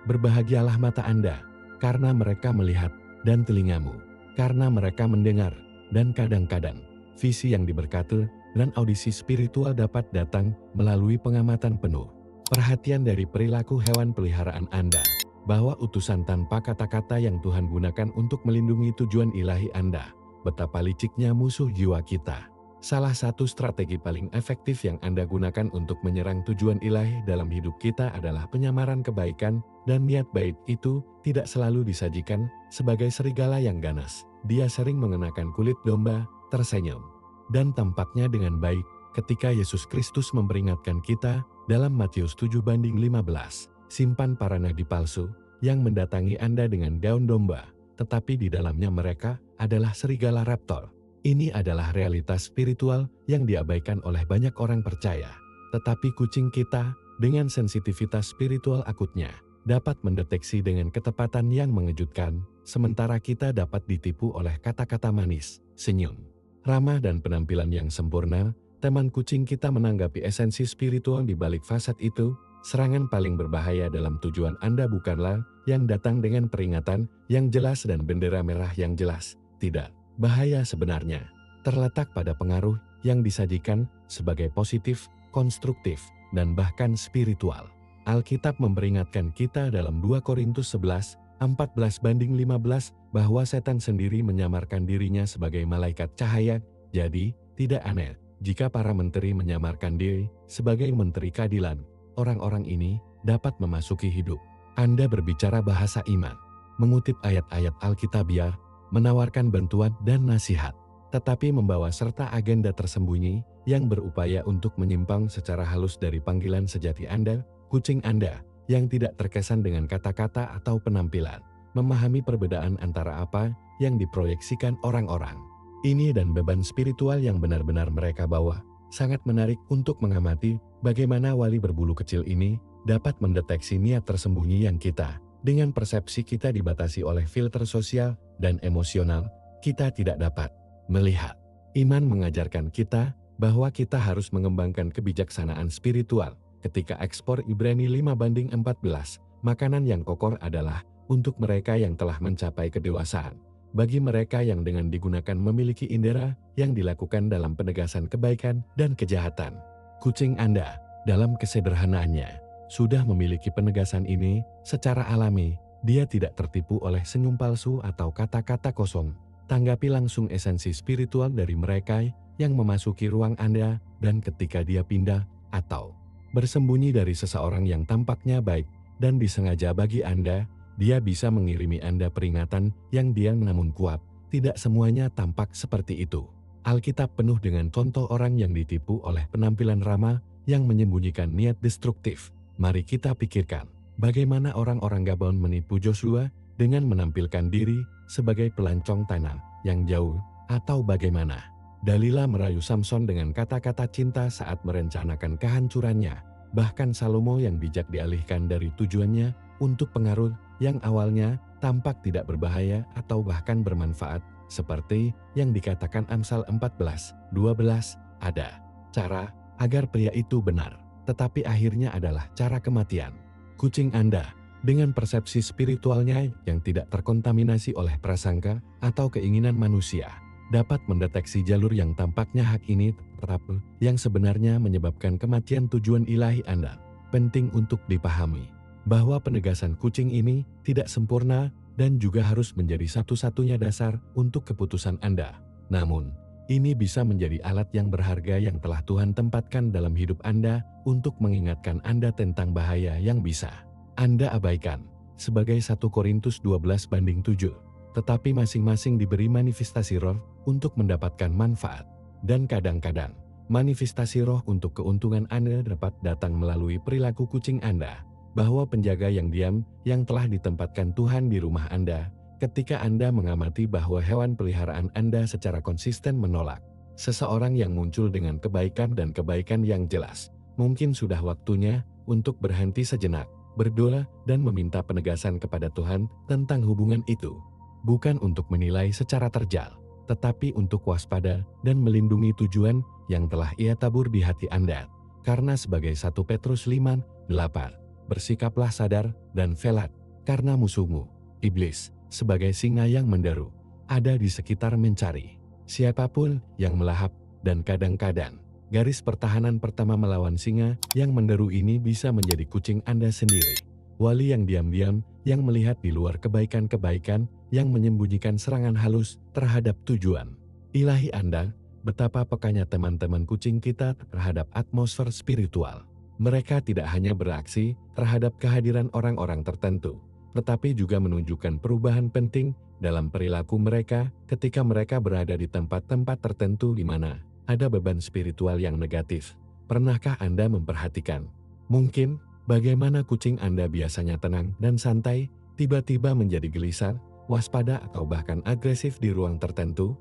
berbahagialah mata Anda, karena mereka melihat, dan telingamu, karena mereka mendengar. Dan kadang-kadang, visi yang diberkati dan audisi spiritual dapat datang melalui pengamatan penuh perhatian dari perilaku hewan peliharaan Anda. bahwa utusan tanpa kata-kata yang Tuhan gunakan untuk melindungi tujuan ilahi Anda. Betapa liciknya musuh jiwa kita. Salah satu strategi paling efektif yang Anda gunakan untuk menyerang tujuan ilahi dalam hidup kita adalah penyamaran kebaikan, dan niat baik itu tidak selalu disajikan sebagai serigala yang ganas. Dia sering mengenakan kulit domba, tersenyum, dan tampaknya dengan baik ketika Yesus Kristus memperingatkan kita dalam Matius 7:15. Simpan para nabi palsu yang mendatangi Anda dengan daun domba, tetapi di dalamnya mereka adalah serigala raptor. Ini adalah realitas spiritual yang diabaikan oleh banyak orang percaya. Tetapi kucing kita, dengan sensitivitas spiritual akutnya, dapat mendeteksi dengan ketepatan yang mengejutkan, sementara kita dapat ditipu oleh kata-kata manis, senyum, ramah dan penampilan yang sempurna. Teman kucing kita menanggapi esensi spiritual di balik fasad itu. Serangan paling berbahaya dalam tujuan Anda bukanlah yang datang dengan peringatan yang jelas dan bendera merah yang jelas. Tidak. Bahaya sebenarnya terletak pada pengaruh yang disajikan sebagai positif, konstruktif, dan bahkan spiritual. Alkitab memperingatkan kita dalam 2 Korintus 11:14-15 bahwa setan sendiri menyamarkan dirinya sebagai malaikat cahaya. Jadi, tidak aneh jika para menteri menyamarkan diri sebagai menteri keadilan. Orang-orang ini dapat memasuki hidup Anda berbicara bahasa iman, mengutip ayat-ayat Alkitabiah, menawarkan bantuan dan nasihat, tetapi membawa serta agenda tersembunyi yang berupaya untuk menyimpang secara halus dari panggilan sejati Anda. Kucing Anda yang tidak terkesan dengan kata-kata atau penampilan, memahami perbedaan antara apa yang diproyeksikan orang-orang ini dan beban spiritual yang benar-benar mereka bawa. Sangat menarik untuk mengamati bagaimana wali berbulu kecil ini dapat mendeteksi niat tersembunyi yang kita. Dengan persepsi kita dibatasi oleh filter sosial dan emosional, kita tidak dapat melihat. Iman mengajarkan kita bahwa kita harus mengembangkan kebijaksanaan spiritual. Ketika ekspor Ibrani 5:14, makanan yang kokoh adalah untuk mereka yang telah mencapai kedewasaan. Bagi mereka yang dengan digunakan memiliki indera yang dilakukan dalam penegasan kebaikan dan kejahatan. Kucing Anda, dalam kesederhanaannya, sudah memiliki penegasan ini secara alami. Dia tidak tertipu oleh senyum palsu atau kata-kata kosong. Tanggapi langsung esensi spiritual dari mereka yang memasuki ruang Anda, dan ketika dia pindah atau bersembunyi dari seseorang yang tampaknya baik dan disengaja bagi Anda, dia bisa mengirimi Anda peringatan yang diam namun kuat. Tidak semuanya tampak seperti itu. Alkitab penuh dengan contoh orang yang ditipu oleh penampilan ramah yang menyembunyikan niat destruktif. Mari kita pikirkan, bagaimana orang-orang Gabon menipu Joshua dengan menampilkan diri sebagai pelancong tanah yang jauh, atau bagaimana Dalila merayu Samson dengan kata-kata cinta saat merencanakan kehancurannya. Bahkan Salomo yang bijak dialihkan dari tujuannya untuk pengaruh yang awalnya tampak tidak berbahaya atau bahkan bermanfaat, seperti yang dikatakan Amsal 14:12, ada cara agar pria itu benar, tetapi akhirnya adalah cara kematian. Kucing Anda, dengan persepsi spiritualnya yang tidak terkontaminasi oleh prasangka atau keinginan manusia, dapat mendeteksi jalur yang tampaknya hak ini tetapi yang sebenarnya menyebabkan kematian tujuan ilahi Anda. Penting untuk dipahami bahwa penegasan kucing ini tidak sempurna dan juga harus menjadi satu-satunya dasar untuk keputusan Anda. Namun, ini bisa menjadi alat yang berharga yang telah Tuhan tempatkan dalam hidup Anda untuk mengingatkan Anda tentang bahaya yang bisa Anda abaikan. Sebagai 1 Korintus 12:7, tetapi masing-masing diberi manifestasi roh untuk mendapatkan manfaat. Dan kadang-kadang, manifestasi roh untuk keuntungan Anda dapat datang melalui perilaku kucing Anda. Bahwa penjaga yang diam yang telah ditempatkan Tuhan di rumah Anda, ketika Anda mengamati bahwa hewan peliharaan Anda secara konsisten menolak seseorang yang muncul dengan kebaikan dan kebaikan yang jelas, mungkin sudah waktunya untuk berhenti sejenak, berdoa dan meminta penegasan kepada Tuhan tentang hubungan itu. Bukan untuk menilai secara terjal, tetapi untuk waspada dan melindungi tujuan yang telah Ia tabur di hati Anda. Karena sebagai 1 Petrus 5:8, bersikaplah sadar dan velat, karena musuhmu, iblis, sebagai singa yang menderu, ada di sekitar mencari siapapun yang melahap. Dan kadang-kadang, garis pertahanan pertama melawan singa yang menderu ini bisa menjadi kucing Anda sendiri. wali yang diam-diam, yang melihat di luar kebaikan-kebaikan, yang menyembunyikan serangan halus terhadap tujuan ilahi Anda. Betapa pekanya teman-teman kucing kita terhadap atmosfer spiritual. Mereka tidak hanya beraksi terhadap kehadiran orang-orang tertentu, tetapi juga menunjukkan perubahan penting dalam perilaku mereka ketika mereka berada di tempat-tempat tertentu di mana ada beban spiritual yang negatif. Pernahkah Anda memperhatikan? Mungkin bagaimana kucing Anda biasanya tenang dan santai, tiba-tiba menjadi gelisah, waspada atau bahkan agresif di ruang tertentu?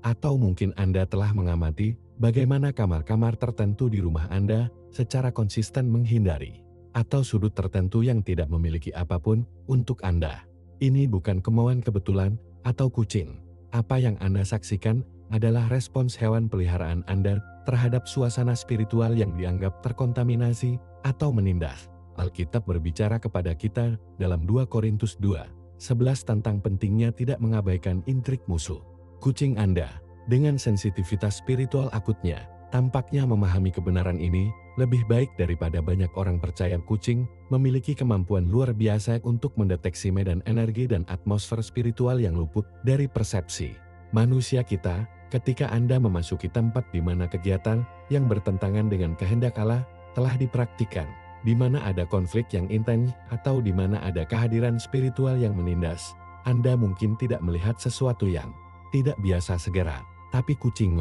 Atau mungkin Anda telah mengamati bagaimana kamar-kamar tertentu di rumah Anda secara konsisten menghindari atau sudut tertentu yang tidak memiliki apapun untuk Anda. Ini bukan kemauan kebetulan atau kucing. Apa yang Anda saksikan adalah respons hewan peliharaan Anda terhadap suasana spiritual yang dianggap terkontaminasi atau menindas. Alkitab berbicara kepada kita dalam 2 Korintus 2:11 tentang pentingnya tidak mengabaikan intrik musuh. Kucing Anda, dengan sensitivitas spiritual akutnya, tampaknya memahami kebenaran ini lebih baik daripada banyak orang percaya. Kucing memiliki kemampuan luar biasa untuk mendeteksi medan energi dan atmosfer spiritual yang luput dari persepsi manusia kita. Ketika Anda memasuki tempat di mana kegiatan yang bertentangan dengan kehendak Allah telah dipraktikkan, di mana ada konflik yang intens atau di mana ada kehadiran spiritual yang menindas, Anda mungkin tidak melihat sesuatu yang tidak biasa segera, tapi kucing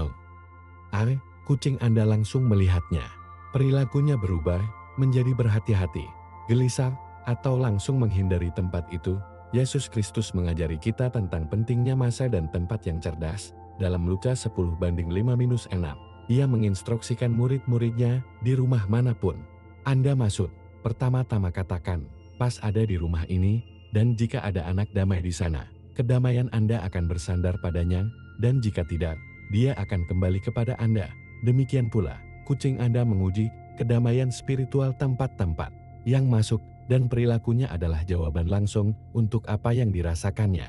Anda langsung melihatnya. Perilakunya berubah menjadi berhati-hati, gelisah, atau langsung menghindari tempat itu. Yesus Kristus mengajari kita tentang pentingnya masa dan tempat yang cerdas. Dalam Lukas 10:5-6, Ia menginstruksikan murid-muridnya di rumah manapun Anda masuk, pertama-tama katakan, "Pas ada di rumah ini," dan jika ada anak damai di sana, kedamaian Anda akan bersandar padanya, dan jika tidak, dia akan kembali kepada Anda. Demikian pula, kucing Anda menguji kedamaian spiritual tempat-tempat yang masuk, dan perilakunya adalah jawaban langsung untuk apa yang dirasakannya.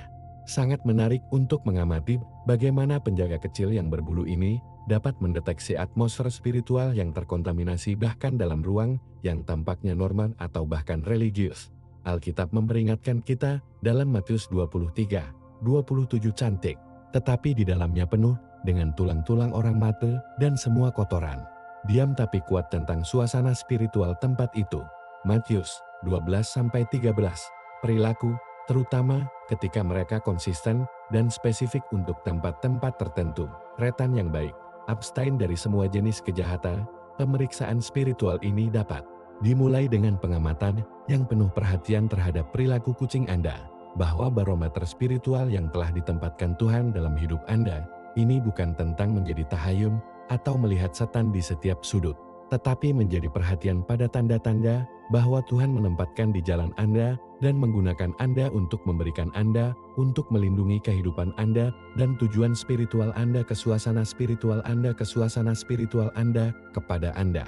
Sangat menarik untuk mengamati bagaimana penjaga kecil yang berbulu ini dapat mendeteksi atmosfer spiritual yang terkontaminasi bahkan dalam ruang yang tampaknya normal atau bahkan religius. Alkitab memperingatkan kita dalam Matius 23:27 cantik, tetapi di dalamnya penuh dengan tulang-tulang orang mati dan semua kotoran. Diam tapi kuat tentang suasana spiritual tempat itu. Matius 12-13. Perilaku, terutama ketika mereka konsisten dan spesifik untuk tempat-tempat tertentu. Retan yang baik, abstain dari semua jenis kejahatan. Pemeriksaan spiritual ini dapat dimulai dengan pengamatan yang penuh perhatian terhadap perilaku kucing Anda, bahwa barometer spiritual yang telah ditempatkan Tuhan dalam hidup Anda, ini bukan tentang menjadi tahayul atau melihat setan di setiap sudut, tetapi menjadi perhatian pada tanda-tanda bahwa Tuhan menempatkan di jalan Anda dan menggunakan Anda untuk memberikan Anda, untuk melindungi kehidupan Anda dan tujuan spiritual Anda ke suasana spiritual Anda kepada Anda.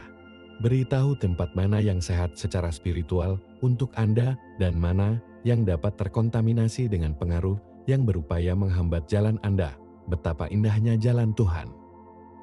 Beritahu tempat mana yang sehat secara spiritual untuk Anda dan mana yang dapat terkontaminasi dengan pengaruh yang berupaya menghambat jalan Anda. Betapa indahnya jalan Tuhan.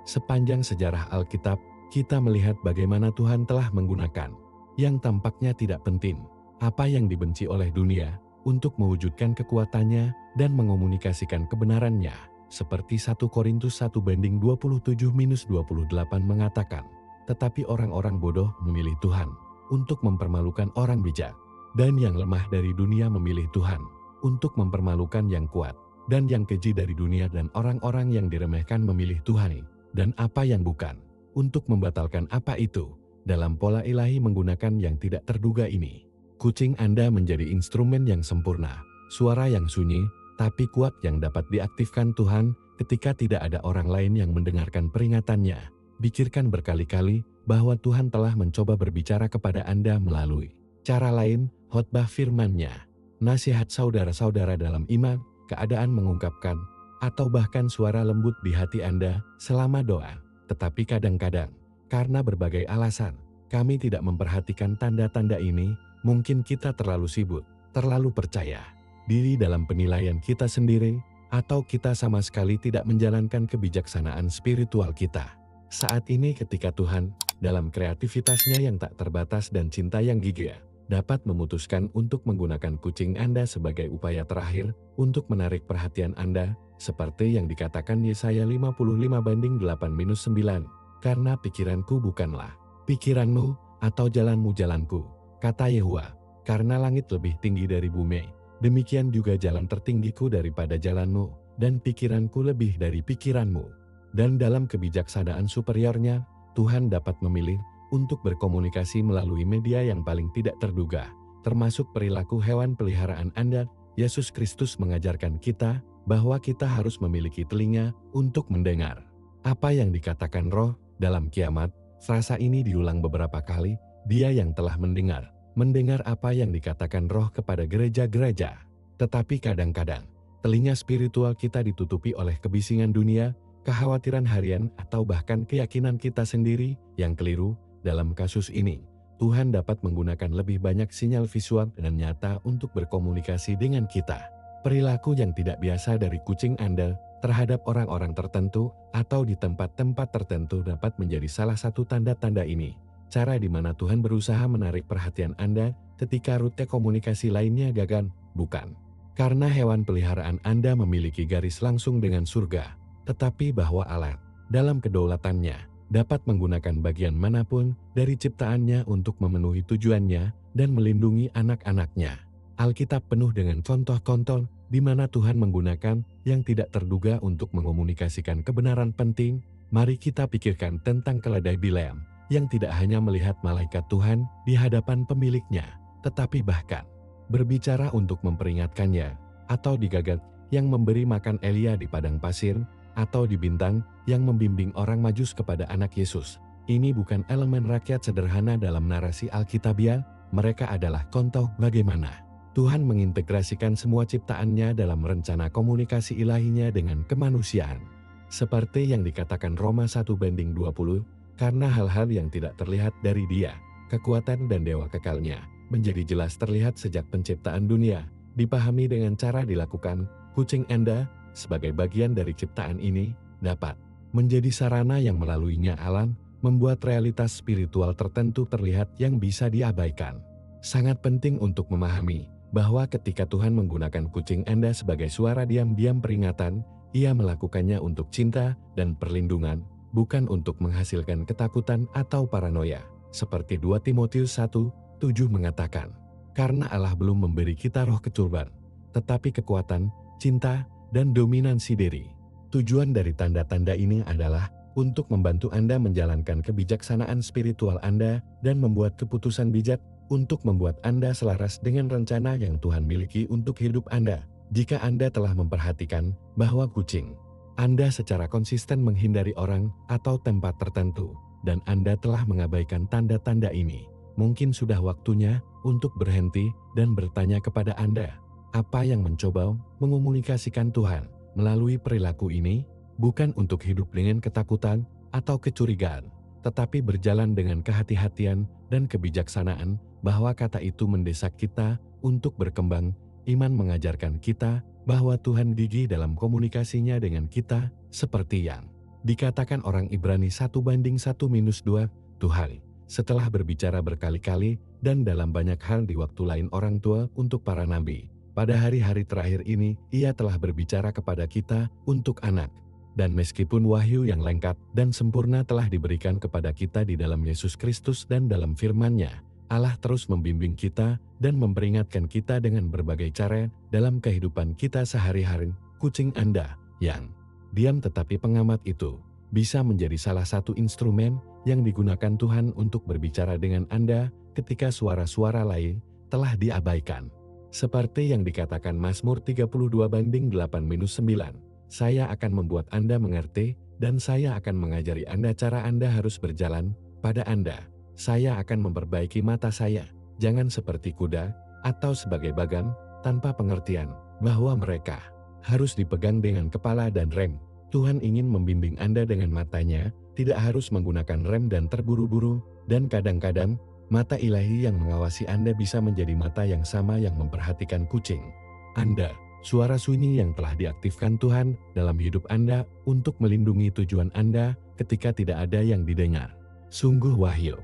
Sepanjang sejarah Alkitab, kita melihat bagaimana Tuhan telah menggunakan yang tampaknya tidak penting, apa yang dibenci oleh dunia, untuk mewujudkan kekuatannya dan mengomunikasikan kebenarannya. Seperti 1 Korintus 1:27-28 mengatakan, tetapi orang-orang bodoh memilih Tuhan untuk mempermalukan orang bijak, dan yang lemah dari dunia memilih Tuhan untuk mempermalukan yang kuat, dan yang keji dari dunia dan orang-orang yang diremehkan memilih Tuhan dan apa yang bukan, untuk membatalkan apa itu, dalam pola ilahi menggunakan yang tidak terduga ini. Kucing Anda menjadi instrumen yang sempurna, suara yang sunyi, tapi kuat yang dapat diaktifkan Tuhan ketika tidak ada orang lain yang mendengarkan peringatannya. Pikirkan berkali-kali bahwa Tuhan telah mencoba berbicara kepada Anda melalui cara lain, khotbah firman-Nya, nasihat saudara-saudara dalam iman, keadaan mengungkapkan, atau bahkan suara lembut di hati Anda selama doa. Tetapi kadang-kadang, karena berbagai alasan, kami tidak memperhatikan tanda-tanda ini. Mungkin kita terlalu sibuk, terlalu percaya diri dalam penilaian kita sendiri, atau kita sama sekali tidak menjalankan kebijaksanaan spiritual kita. Saat ini ketika Tuhan, dalam kreativitasnya yang tak terbatas dan cinta yang gigih, dapat memutuskan untuk menggunakan kucing Anda sebagai upaya terakhir untuk menarik perhatian Anda, seperti yang dikatakan Yesaya 55:8-9, karena pikiranku bukanlah pikiranmu, atau jalanmu jalanku, kata Yehuwa, karena langit lebih tinggi dari bumi, demikian juga jalan tertinggiku daripada jalanmu, dan pikiranku lebih dari pikiranmu. Dan dalam kebijaksanaan superiornya, Tuhan dapat memilih untuk berkomunikasi melalui media yang paling tidak terduga, termasuk perilaku hewan peliharaan Anda. Yesus Kristus mengajarkan kita bahwa kita harus memiliki telinga untuk mendengar apa yang dikatakan Roh. Dalam Kiamat, frasa ini diulang beberapa kali, dia yang telah mendengar apa yang dikatakan Roh kepada gereja-gereja. Tetapi kadang-kadang, telinga spiritual kita ditutupi oleh kebisingan dunia, kekhawatiran harian, atau bahkan keyakinan kita sendiri yang keliru. Dalam kasus ini, Tuhan dapat menggunakan lebih banyak sinyal visual dan nyata untuk berkomunikasi dengan kita. Perilaku yang tidak biasa dari kucing Anda terhadap orang-orang tertentu atau di tempat-tempat tertentu dapat menjadi salah satu tanda-tanda ini. Cara di mana Tuhan berusaha menarik perhatian Anda ketika rute komunikasi lainnya gagal, bukan karena hewan peliharaan Anda memiliki garis langsung dengan surga, tetapi bahwa Allah dalam kedaulatannya dapat menggunakan bagian manapun dari ciptaannya untuk memenuhi tujuannya dan melindungi anak-anaknya. Alkitab penuh dengan contoh-contoh di mana Tuhan menggunakan yang tidak terduga untuk mengomunikasikan kebenaran penting. Mari kita pikirkan tentang keledai Bileam yang tidak hanya melihat malaikat Tuhan di hadapan pemiliknya, tetapi bahkan berbicara untuk memperingatkannya, atau di Gagat yang memberi makan Elia di padang pasir, atau di Bintang yang membimbing orang Majus kepada anak Yesus. Ini bukan elemen rakyat sederhana dalam narasi Alkitabiah, mereka adalah contoh bagaimana Tuhan mengintegrasikan semua ciptaannya dalam rencana komunikasi ilahinya dengan kemanusiaan. Seperti yang dikatakan Roma 1:20, karena hal-hal yang tidak terlihat dari Dia, kekuatan dan dewa kekalnya, menjadi jelas terlihat sejak penciptaan dunia, dipahami dengan cara dilakukan. Kucing Anda, sebagai bagian dari ciptaan ini, dapat menjadi sarana yang melaluinya alam, membuat realitas spiritual tertentu terlihat yang bisa diabaikan. Sangat penting untuk memahami bahwa ketika Tuhan menggunakan kucing Anda sebagai suara diam-diam peringatan, Ia melakukannya untuk cinta dan perlindungan, bukan untuk menghasilkan ketakutan atau paranoia. Seperti 2 Timotius 1:7 mengatakan, karena Allah belum memberi kita roh kecurban, tetapi kekuatan, cinta, dan dominansi diri. Tujuan dari tanda-tanda ini adalah untuk membantu Anda menjalankan kebijaksanaan spiritual Anda dan membuat keputusan bijak untuk membuat Anda selaras dengan rencana yang Tuhan miliki untuk hidup Anda. Jika Anda telah memperhatikan bahwa kucing Anda secara konsisten menghindari orang atau tempat tertentu, dan Anda telah mengabaikan tanda-tanda ini, mungkin sudah waktunya untuk berhenti dan bertanya kepada Anda, apa yang mencoba mengomunikasikan Tuhan melalui perilaku ini? Bukan untuk hidup dengan ketakutan atau kecurigaan, tetapi berjalan dengan kehati-hatian dan kebijaksanaan, bahwa kata itu mendesak kita untuk berkembang. Iman mengajarkan kita bahwa Tuhan gigih dalam komunikasinya dengan kita, seperti yang dikatakan orang Ibrani 1:1-2, Tuhan setelah berbicara berkali-kali dan dalam banyak hal di waktu lain orang tua untuk para nabi, pada hari-hari terakhir ini Ia telah berbicara kepada kita untuk anak. Dan meskipun wahyu yang lengkap dan sempurna telah diberikan kepada kita di dalam Yesus Kristus dan dalam firman-Nya, Allah terus membimbing kita dan memperingatkan kita dengan berbagai cara dalam kehidupan kita sehari-hari. Kucing Anda yang diam tetapi pengamat itu bisa menjadi salah satu instrumen yang digunakan Tuhan untuk berbicara dengan Anda ketika suara-suara lain telah diabaikan. Seperti yang dikatakan Mazmur 32:8-9, saya akan membuat Anda mengerti dan saya akan mengajari Anda cara Anda harus berjalan. Pada Anda, saya akan memperbaiki mata saya, jangan seperti kuda atau sebagai bagan tanpa pengertian bahwa mereka harus dipegang dengan kepala dan rem. Tuhan ingin membimbing Anda dengan matanya, tidak harus menggunakan rem dan terburu-buru, dan kadang-kadang mata ilahi yang mengawasi Anda bisa menjadi mata yang sama yang memperhatikan kucing Anda. Suara sunyi yang telah diaktifkan Tuhan dalam hidup Anda untuk melindungi tujuan Anda ketika tidak ada yang didengar. Sungguh wahyu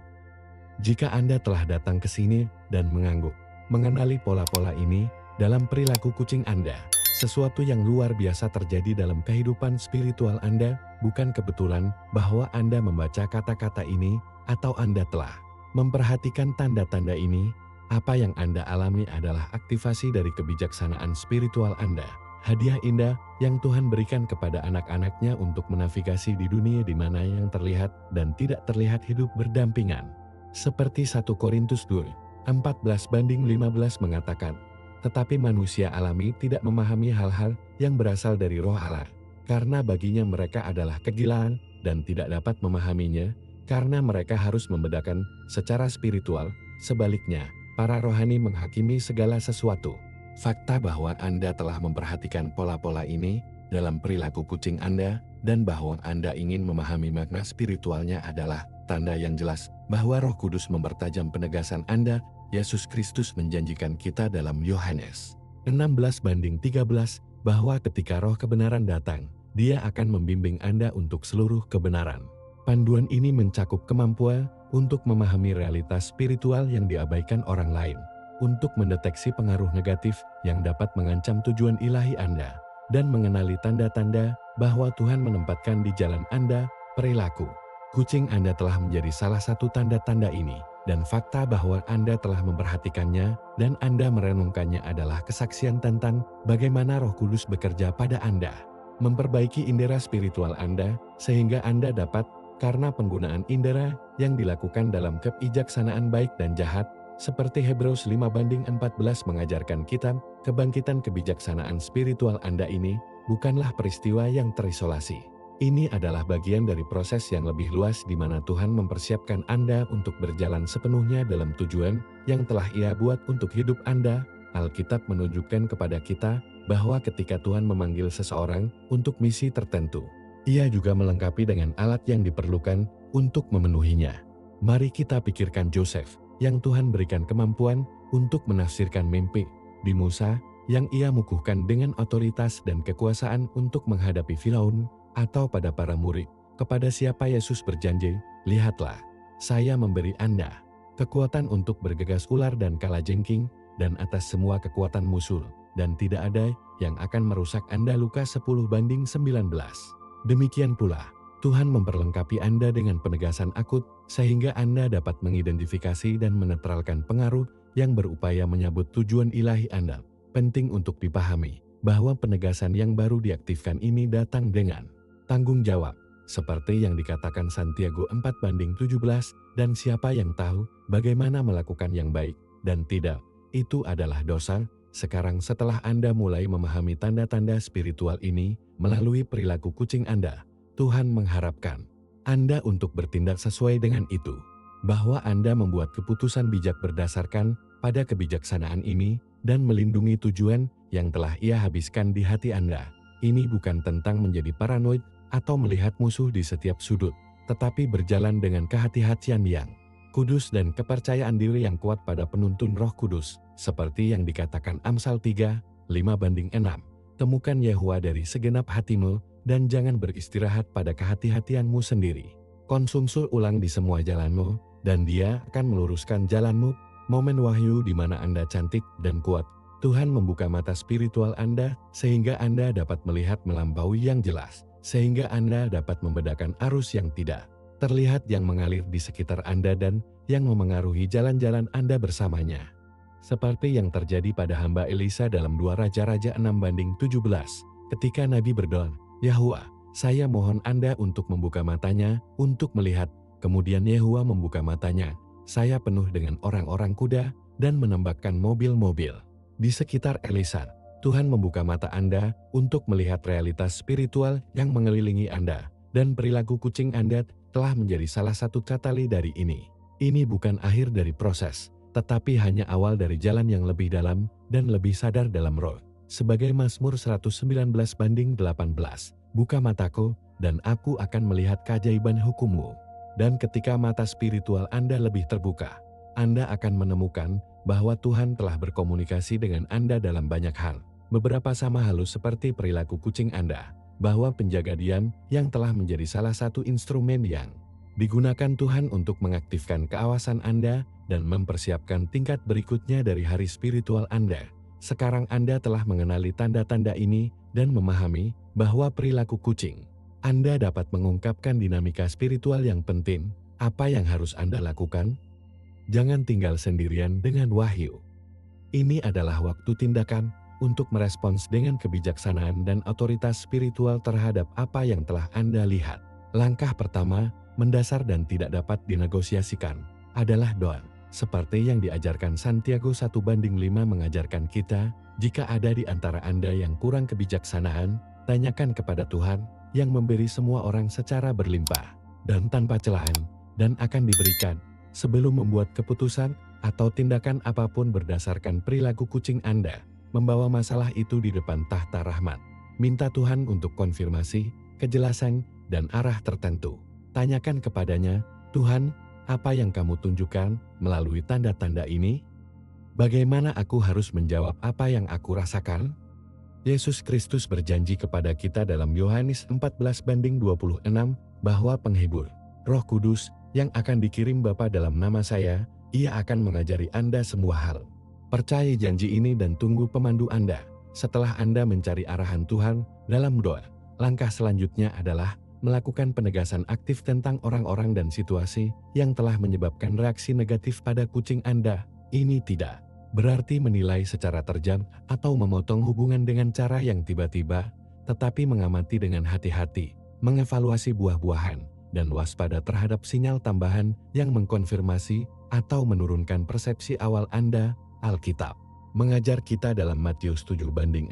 Jika Anda telah datang ke sini dan mengangguk, mengenali pola-pola ini dalam perilaku kucing Anda, sesuatu yang luar biasa terjadi dalam kehidupan spiritual Anda. Bukan kebetulan bahwa Anda membaca kata-kata ini atau Anda telah memperhatikan tanda-tanda ini. Apa yang Anda alami adalah aktivasi dari kebijaksanaan spiritual Anda. Hadiah indah yang Tuhan berikan kepada anak-anaknya untuk menavigasi di dunia di mana yang terlihat dan tidak terlihat hidup berdampingan. Seperti 1 Korintus 2:14-15 mengatakan, tetapi manusia alami tidak memahami hal-hal yang berasal dari roh Allah, karena baginya mereka adalah kegilaan dan tidak dapat memahaminya, karena mereka harus membedakan secara spiritual. Sebaliknya, para rohani menghakimi segala sesuatu. Fakta bahwa Anda telah memperhatikan pola-pola ini dalam perilaku kucing Anda dan bahwa Anda ingin memahami makna spiritualnya adalah tanda yang jelas bahwa Roh Kudus mempertajam penegasan Anda. Yesus Kristus menjanjikan kita dalam Yohanes 16:13 bahwa ketika Roh kebenaran datang, Dia akan membimbing Anda untuk seluruh kebenaran. Panduan ini mencakup kemampuan untuk memahami realitas spiritual yang diabaikan orang lain, untuk mendeteksi pengaruh negatif yang dapat mengancam tujuan ilahi Anda, dan mengenali tanda-tanda bahwa Tuhan menempatkan di jalan Anda. Perilaku kucing Anda telah menjadi salah satu tanda-tanda ini, dan fakta bahwa Anda telah memperhatikannya dan Anda merenungkannya adalah kesaksian tentang bagaimana Roh Kudus bekerja pada Anda, memperbaiki indera spiritual Anda sehingga Anda dapat, karena penggunaan indera yang dilakukan dalam kebijaksanaan baik dan jahat, seperti Hebreus 5:14 mengajarkan kita, kebangkitan kebijaksanaan spiritual Anda ini bukanlah peristiwa yang terisolasi. Ini adalah bagian dari proses yang lebih luas di mana Tuhan mempersiapkan Anda untuk berjalan sepenuhnya dalam tujuan yang telah Ia buat untuk hidup Anda. Alkitab menunjukkan kepada kita bahwa ketika Tuhan memanggil seseorang untuk misi tertentu, Ia juga melengkapi dengan alat yang diperlukan untuk memenuhinya. Mari kita pikirkan Yosef, yang Tuhan berikan kemampuan untuk menafsirkan mimpi, di Musa, yang Ia mukuhkan dengan otoritas dan kekuasaan untuk menghadapi Firaun, atau pada para murid, kepada siapa Yesus berjanji, lihatlah, saya memberi Anda kekuatan untuk bergegas ular dan kalajengking, dan atas semua kekuatan musuh, dan tidak ada yang akan merusak Anda. Lukas 10:19. Demikian pula, Tuhan memperlengkapi Anda dengan penegasan akut, sehingga Anda dapat mengidentifikasi dan menetralkan pengaruh yang berupaya menyabut tujuan ilahi Anda. Penting untuk dipahami bahwa penegasan yang baru diaktifkan ini datang dengan tanggung jawab, seperti yang dikatakan Santiago 4:17, dan siapa yang tahu bagaimana melakukan yang baik dan tidak, itu adalah dosa. Sekarang setelah Anda mulai memahami tanda-tanda spiritual ini melalui perilaku kucing Anda, Tuhan mengharapkan Anda untuk bertindak sesuai dengan itu, bahwa Anda membuat keputusan bijak berdasarkan pada kebijaksanaan ini dan melindungi tujuan yang telah Ia habiskan di hati Anda. Ini bukan tentang menjadi paranoid atau melihat musuh di setiap sudut, tetapi berjalan dengan kehati-hatian yang kudus dan kepercayaan diri yang kuat pada penuntun Roh Kudus, seperti yang dikatakan Amsal 3:5-6. Temukan Yehuwa dari segenap hatimu, dan jangan beristirahat pada kehati-hatianmu sendiri. Konsumsi ulang di semua jalanmu, dan Dia akan meluruskan jalanmu. Momen wahyu di mana Anda cantik dan kuat. Tuhan membuka mata spiritual Anda, sehingga Anda dapat melihat melampaui yang jelas, sehingga Anda dapat membedakan arus yang tidak terlihat yang mengalir di sekitar Anda dan yang memengaruhi jalan-jalan Anda bersamanya. Seperti yang terjadi pada hamba Elisa dalam 2 Raja-Raja 6:17, ketika Nabi berdoa, Yahuwa, saya mohon Anda untuk membuka matanya, untuk melihat. Kemudian Yehuwa membuka matanya, saya penuh dengan orang-orang kuda dan menembakkan mobil-mobil di sekitar Elisa. Tuhan membuka mata Anda untuk melihat realitas spiritual yang mengelilingi Anda, dan perilaku kucing Anda telah menjadi salah satu katali dari ini. Ini bukan akhir dari proses, tetapi hanya awal dari jalan yang lebih dalam dan lebih sadar dalam roh. Sebagai Mazmur 119:18, buka mataku, dan aku akan melihat keajaiban hukum-Mu. Dan ketika mata spiritual Anda lebih terbuka, Anda akan menemukan bahwa Tuhan telah berkomunikasi dengan Anda dalam banyak hal. Beberapa sama halus seperti perilaku kucing Anda, bahwa penjaga diam yang telah menjadi salah satu instrumen yang Digunakan Tuhan untuk mengaktifkan keawasan Anda dan mempersiapkan tingkat berikutnya dari hari spiritual Anda. Sekarang Anda telah mengenali tanda-tanda ini dan memahami bahwa perilaku kucing. Anda dapat mengungkapkan dinamika spiritual yang penting. Apa yang harus Anda lakukan? Jangan tinggal sendirian dengan wahyu. Ini adalah waktu tindakan untuk merespons dengan kebijaksanaan dan otoritas spiritual terhadap apa yang telah Anda lihat. Langkah pertama, mendasar dan tidak dapat dinegosiasikan, adalah doa. Seperti yang diajarkan Santiago 1:5 mengajarkan kita, jika ada di antara Anda yang kurang kebijaksanaan, tanyakan kepada Tuhan yang memberi semua orang secara berlimpah dan tanpa celaan, dan akan diberikan. Sebelum membuat keputusan atau tindakan apapun berdasarkan perilaku kucing Anda, membawa masalah itu di depan tahta rahmat. Minta Tuhan untuk konfirmasi, kejelasan, dan arah tertentu. Tanyakan kepadanya, Tuhan, apa yang kamu tunjukkan melalui tanda-tanda ini? Bagaimana aku harus menjawab apa yang aku rasakan? Yesus Kristus berjanji kepada kita dalam Yohanes 14:26 bahwa penghibur, Roh Kudus, yang akan dikirim Bapa dalam nama saya, Ia akan mengajari Anda semua hal. Percayai janji ini dan tunggu pemandu Anda. Setelah Anda mencari arahan Tuhan dalam doa, langkah selanjutnya adalah melakukan penegasan aktif tentang orang-orang dan situasi yang telah menyebabkan reaksi negatif pada kucing Anda. Ini tidak berarti menilai secara terjang atau memotong hubungan dengan cara yang tiba-tiba, tetapi mengamati dengan hati-hati, mengevaluasi buah-buahan, dan waspada terhadap sinyal tambahan yang mengkonfirmasi atau menurunkan persepsi awal Anda. Alkitab mengajar kita dalam Matius 7:16,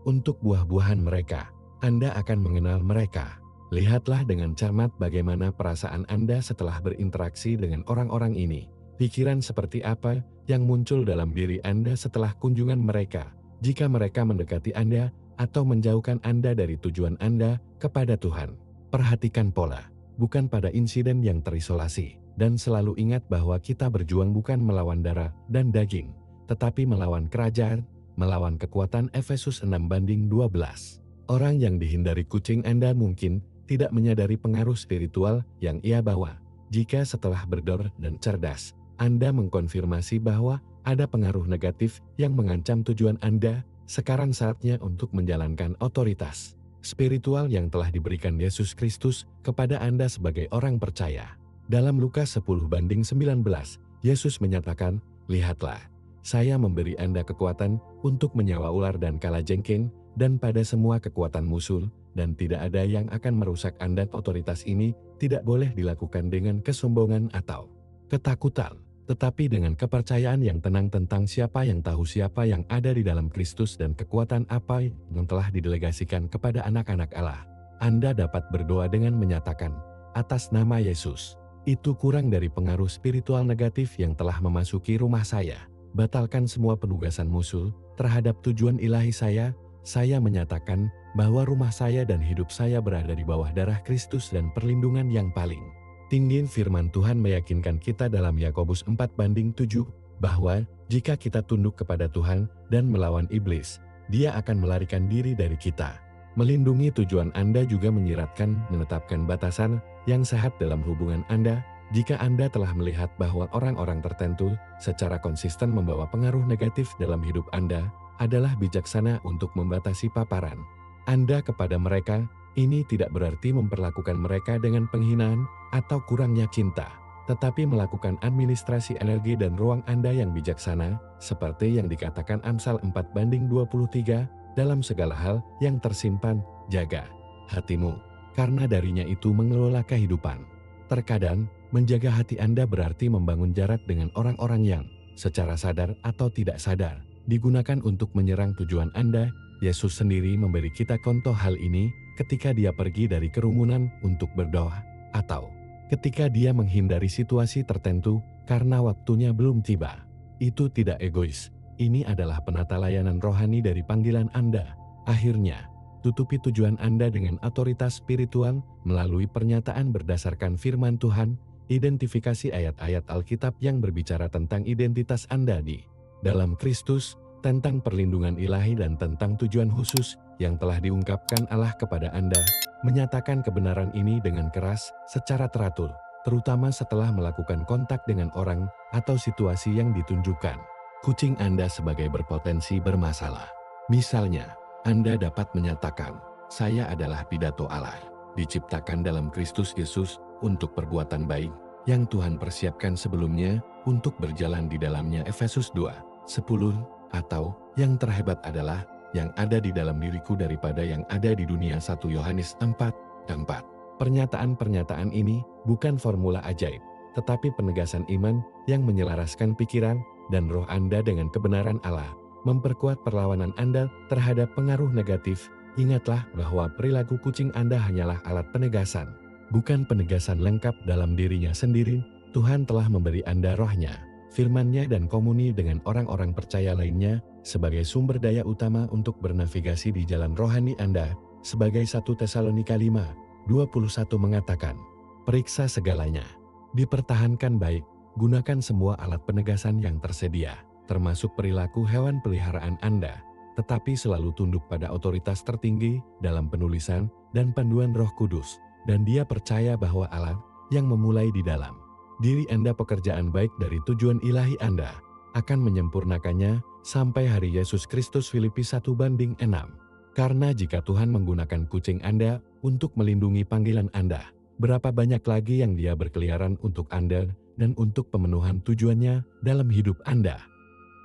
untuk buah-buahan mereka, Anda akan mengenal mereka. Lihatlah dengan cermat bagaimana perasaan Anda setelah berinteraksi dengan orang-orang ini. Pikiran seperti apa yang muncul dalam diri Anda setelah kunjungan mereka, jika mereka mendekati Anda atau menjauhkan Anda dari tujuan Anda kepada Tuhan. Perhatikan pola, bukan pada insiden yang terisolasi, dan selalu ingat bahwa kita berjuang bukan melawan darah dan daging, tetapi melawan kerajaan, melawan kekuatan. Efesus 6:12. Orang yang dihindari kucing Anda mungkin tidak menyadari pengaruh spiritual yang ia bawa. Jika setelah berdor dan cerdas, Anda mengkonfirmasi bahwa ada pengaruh negatif yang mengancam tujuan Anda, sekarang saatnya untuk menjalankan otoritas spiritual yang telah diberikan Yesus Kristus kepada Anda sebagai orang percaya. Dalam Lukas 10:19, Yesus menyatakan, "Lihatlah, saya memberi Anda kekuatan untuk menyawa ular dan kalajengking, dan pada semua kekuatan musuh, dan tidak ada yang akan merusak Anda." Otoritas ini tidak boleh dilakukan dengan kesombongan atau ketakutan, tetapi dengan kepercayaan yang tenang tentang siapa yang tahu siapa yang ada di dalam Kristus dan kekuatan apa yang telah didelegasikan kepada anak-anak Allah. Anda dapat berdoa dengan menyatakan, "Atas nama Yesus, itu kurang dari pengaruh spiritual negatif yang telah memasuki rumah saya. Batalkan semua penugasan musuh terhadap tujuan ilahi saya. Saya menyatakan bahwa rumah saya dan hidup saya berada di bawah darah Kristus dan perlindungan yang paling tinggi." Firman Tuhan meyakinkan kita dalam Yakobus 4:7 bahwa jika kita tunduk kepada Tuhan dan melawan iblis, Dia akan melarikan diri dari kita. Melindungi tujuan Anda juga menyiratkan menetapkan batasan yang sehat dalam hubungan Anda. Jika Anda telah melihat bahwa orang-orang tertentu secara konsisten membawa pengaruh negatif dalam hidup Anda, adalah bijaksana untuk membatasi paparan Anda kepada mereka. Ini tidak berarti memperlakukan mereka dengan penghinaan atau kurangnya cinta, tetapi melakukan administrasi energi dan ruang Anda yang bijaksana, seperti yang dikatakan Amsal 4:23, dalam segala hal yang tersimpan, jaga hatimu, karena darinya itu mengelola kehidupan. Terkadang, menjaga hati Anda berarti membangun jarak dengan orang-orang yang, secara sadar atau tidak sadar, digunakan untuk menyerang tujuan Anda. Yesus sendiri memberi kita contoh hal ini ketika Dia pergi dari kerumunan untuk berdoa, atau ketika Dia menghindari situasi tertentu karena waktunya belum tiba. Itu tidak egois. Ini adalah penata layanan rohani dari panggilan Anda. Akhirnya, tutupi tujuan Anda dengan otoritas spiritual melalui pernyataan berdasarkan firman Tuhan. Identifikasi ayat-ayat Alkitab yang berbicara tentang identitas Anda di dalam Kristus, tentang perlindungan ilahi dan tentang tujuan khusus yang telah diungkapkan Allah kepada Anda. menyatakan kebenaran ini dengan keras secara teratur, terutama setelah melakukan kontak dengan orang atau situasi yang ditunjukkan. Kucing Anda sebagai berpotensi bermasalah. Misalnya, Anda dapat menyatakan, "Saya adalah pidato Allah, diciptakan dalam Kristus Yesus untuk perbuatan baik yang Tuhan persiapkan sebelumnya untuk berjalan di dalamnya." Efesus 2:10. Atau, yang terhebat adalah yang ada di dalam diriku daripada yang ada di dunia. 1 Yohanes 4:4. Pernyataan-pernyataan ini bukan formula ajaib, tetapi penegasan iman yang menyelaraskan pikiran dan roh Anda dengan kebenaran Allah, memperkuat perlawanan Anda terhadap pengaruh negatif. Ingatlah bahwa perilaku kucing Anda hanyalah alat penegasan, bukan penegasan lengkap dalam dirinya sendiri. Tuhan telah memberi Anda rohnya, firman-Nya dan komuni dengan orang-orang percaya lainnya sebagai sumber daya utama untuk bernavigasi di jalan rohani Anda. Sebagai 1 Tesalonika 5:21 mengatakan, "Periksa segalanya, dipertahankan baik, gunakan semua alat penegasan yang tersedia, termasuk perilaku hewan peliharaan Anda, tetapi selalu tunduk pada otoritas tertinggi dalam penulisan dan panduan Roh Kudus." Dan dia percaya bahwa Allah yang memulai di dalam diri Anda pekerjaan baik dari tujuan ilahi Anda akan menyempurnakannya sampai hari Yesus Kristus. Filipi 1:6. Karena jika Tuhan menggunakan kucing Anda untuk melindungi panggilan Anda, berapa banyak lagi yang Dia berkeliaran untuk Anda dan untuk pemenuhan tujuannya dalam hidup Anda.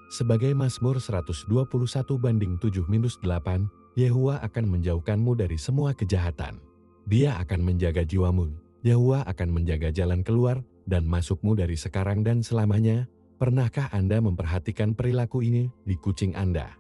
Sebagai Mazmur 121:7-8, Yehuwa akan menjauhkanmu dari semua kejahatan. Dia akan menjaga jiwamu. Yehuwa akan menjaga jalan keluar dan masukmu dari sekarang dan selamanya. Pernahkah Anda memperhatikan perilaku ini di kucing Anda?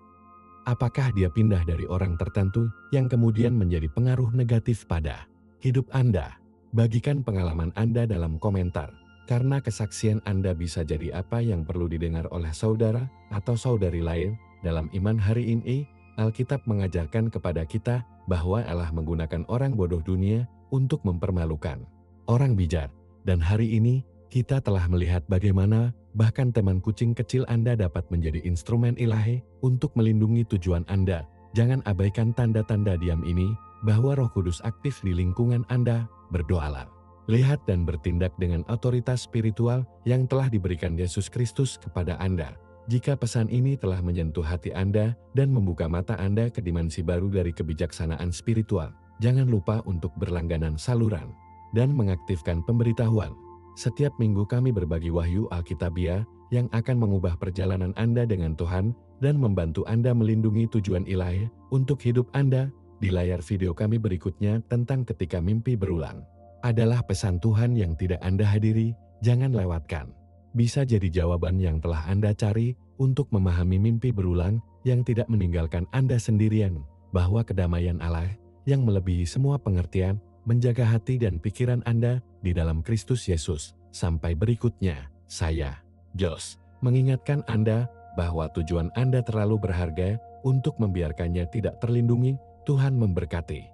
Apakah dia pindah dari orang tertentu yang kemudian menjadi pengaruh negatif pada hidup Anda? Bagikan pengalaman Anda dalam komentar, karena kesaksian Anda bisa jadi apa yang perlu didengar oleh saudara atau saudari lain. Dalam iman hari ini, Alkitab mengajarkan kepada kita bahwa Allah menggunakan orang bodoh dunia untuk mempermalukan orang bijak. Dan hari ini, kita telah melihat bagaimana bahkan teman kucing kecil Anda dapat menjadi instrumen ilahi untuk melindungi tujuan Anda. Jangan abaikan tanda-tanda diam ini, bahwa Roh Kudus aktif di lingkungan Anda. Berdoalah, lihat dan bertindak dengan otoritas spiritual yang telah diberikan Yesus Kristus kepada Anda. Jika pesan ini telah menyentuh hati Anda dan membuka mata Anda ke dimensi baru dari kebijaksanaan spiritual, jangan lupa untuk berlangganan saluran dan mengaktifkan pemberitahuan. Setiap minggu kami berbagi wahyu Alkitabiah yang akan mengubah perjalanan Anda dengan Tuhan dan membantu Anda melindungi tujuan ilahi untuk hidup Anda. Di layar video kami berikutnya tentang ketika mimpi berulang adalah pesan Tuhan yang tidak Anda hadiri. Jangan lewatkan. Bisa jadi jawaban yang telah Anda cari untuk memahami mimpi berulang yang tidak meninggalkan Anda sendirian, bahwa kedamaian Allah yang melebihi semua pengertian menjaga hati dan pikiran Anda di dalam Kristus Yesus. Sampai berikutnya, saya, Jos, mengingatkan Anda bahwa tujuan Anda terlalu berharga untuk membiarkannya tidak terlindungi. Tuhan memberkati.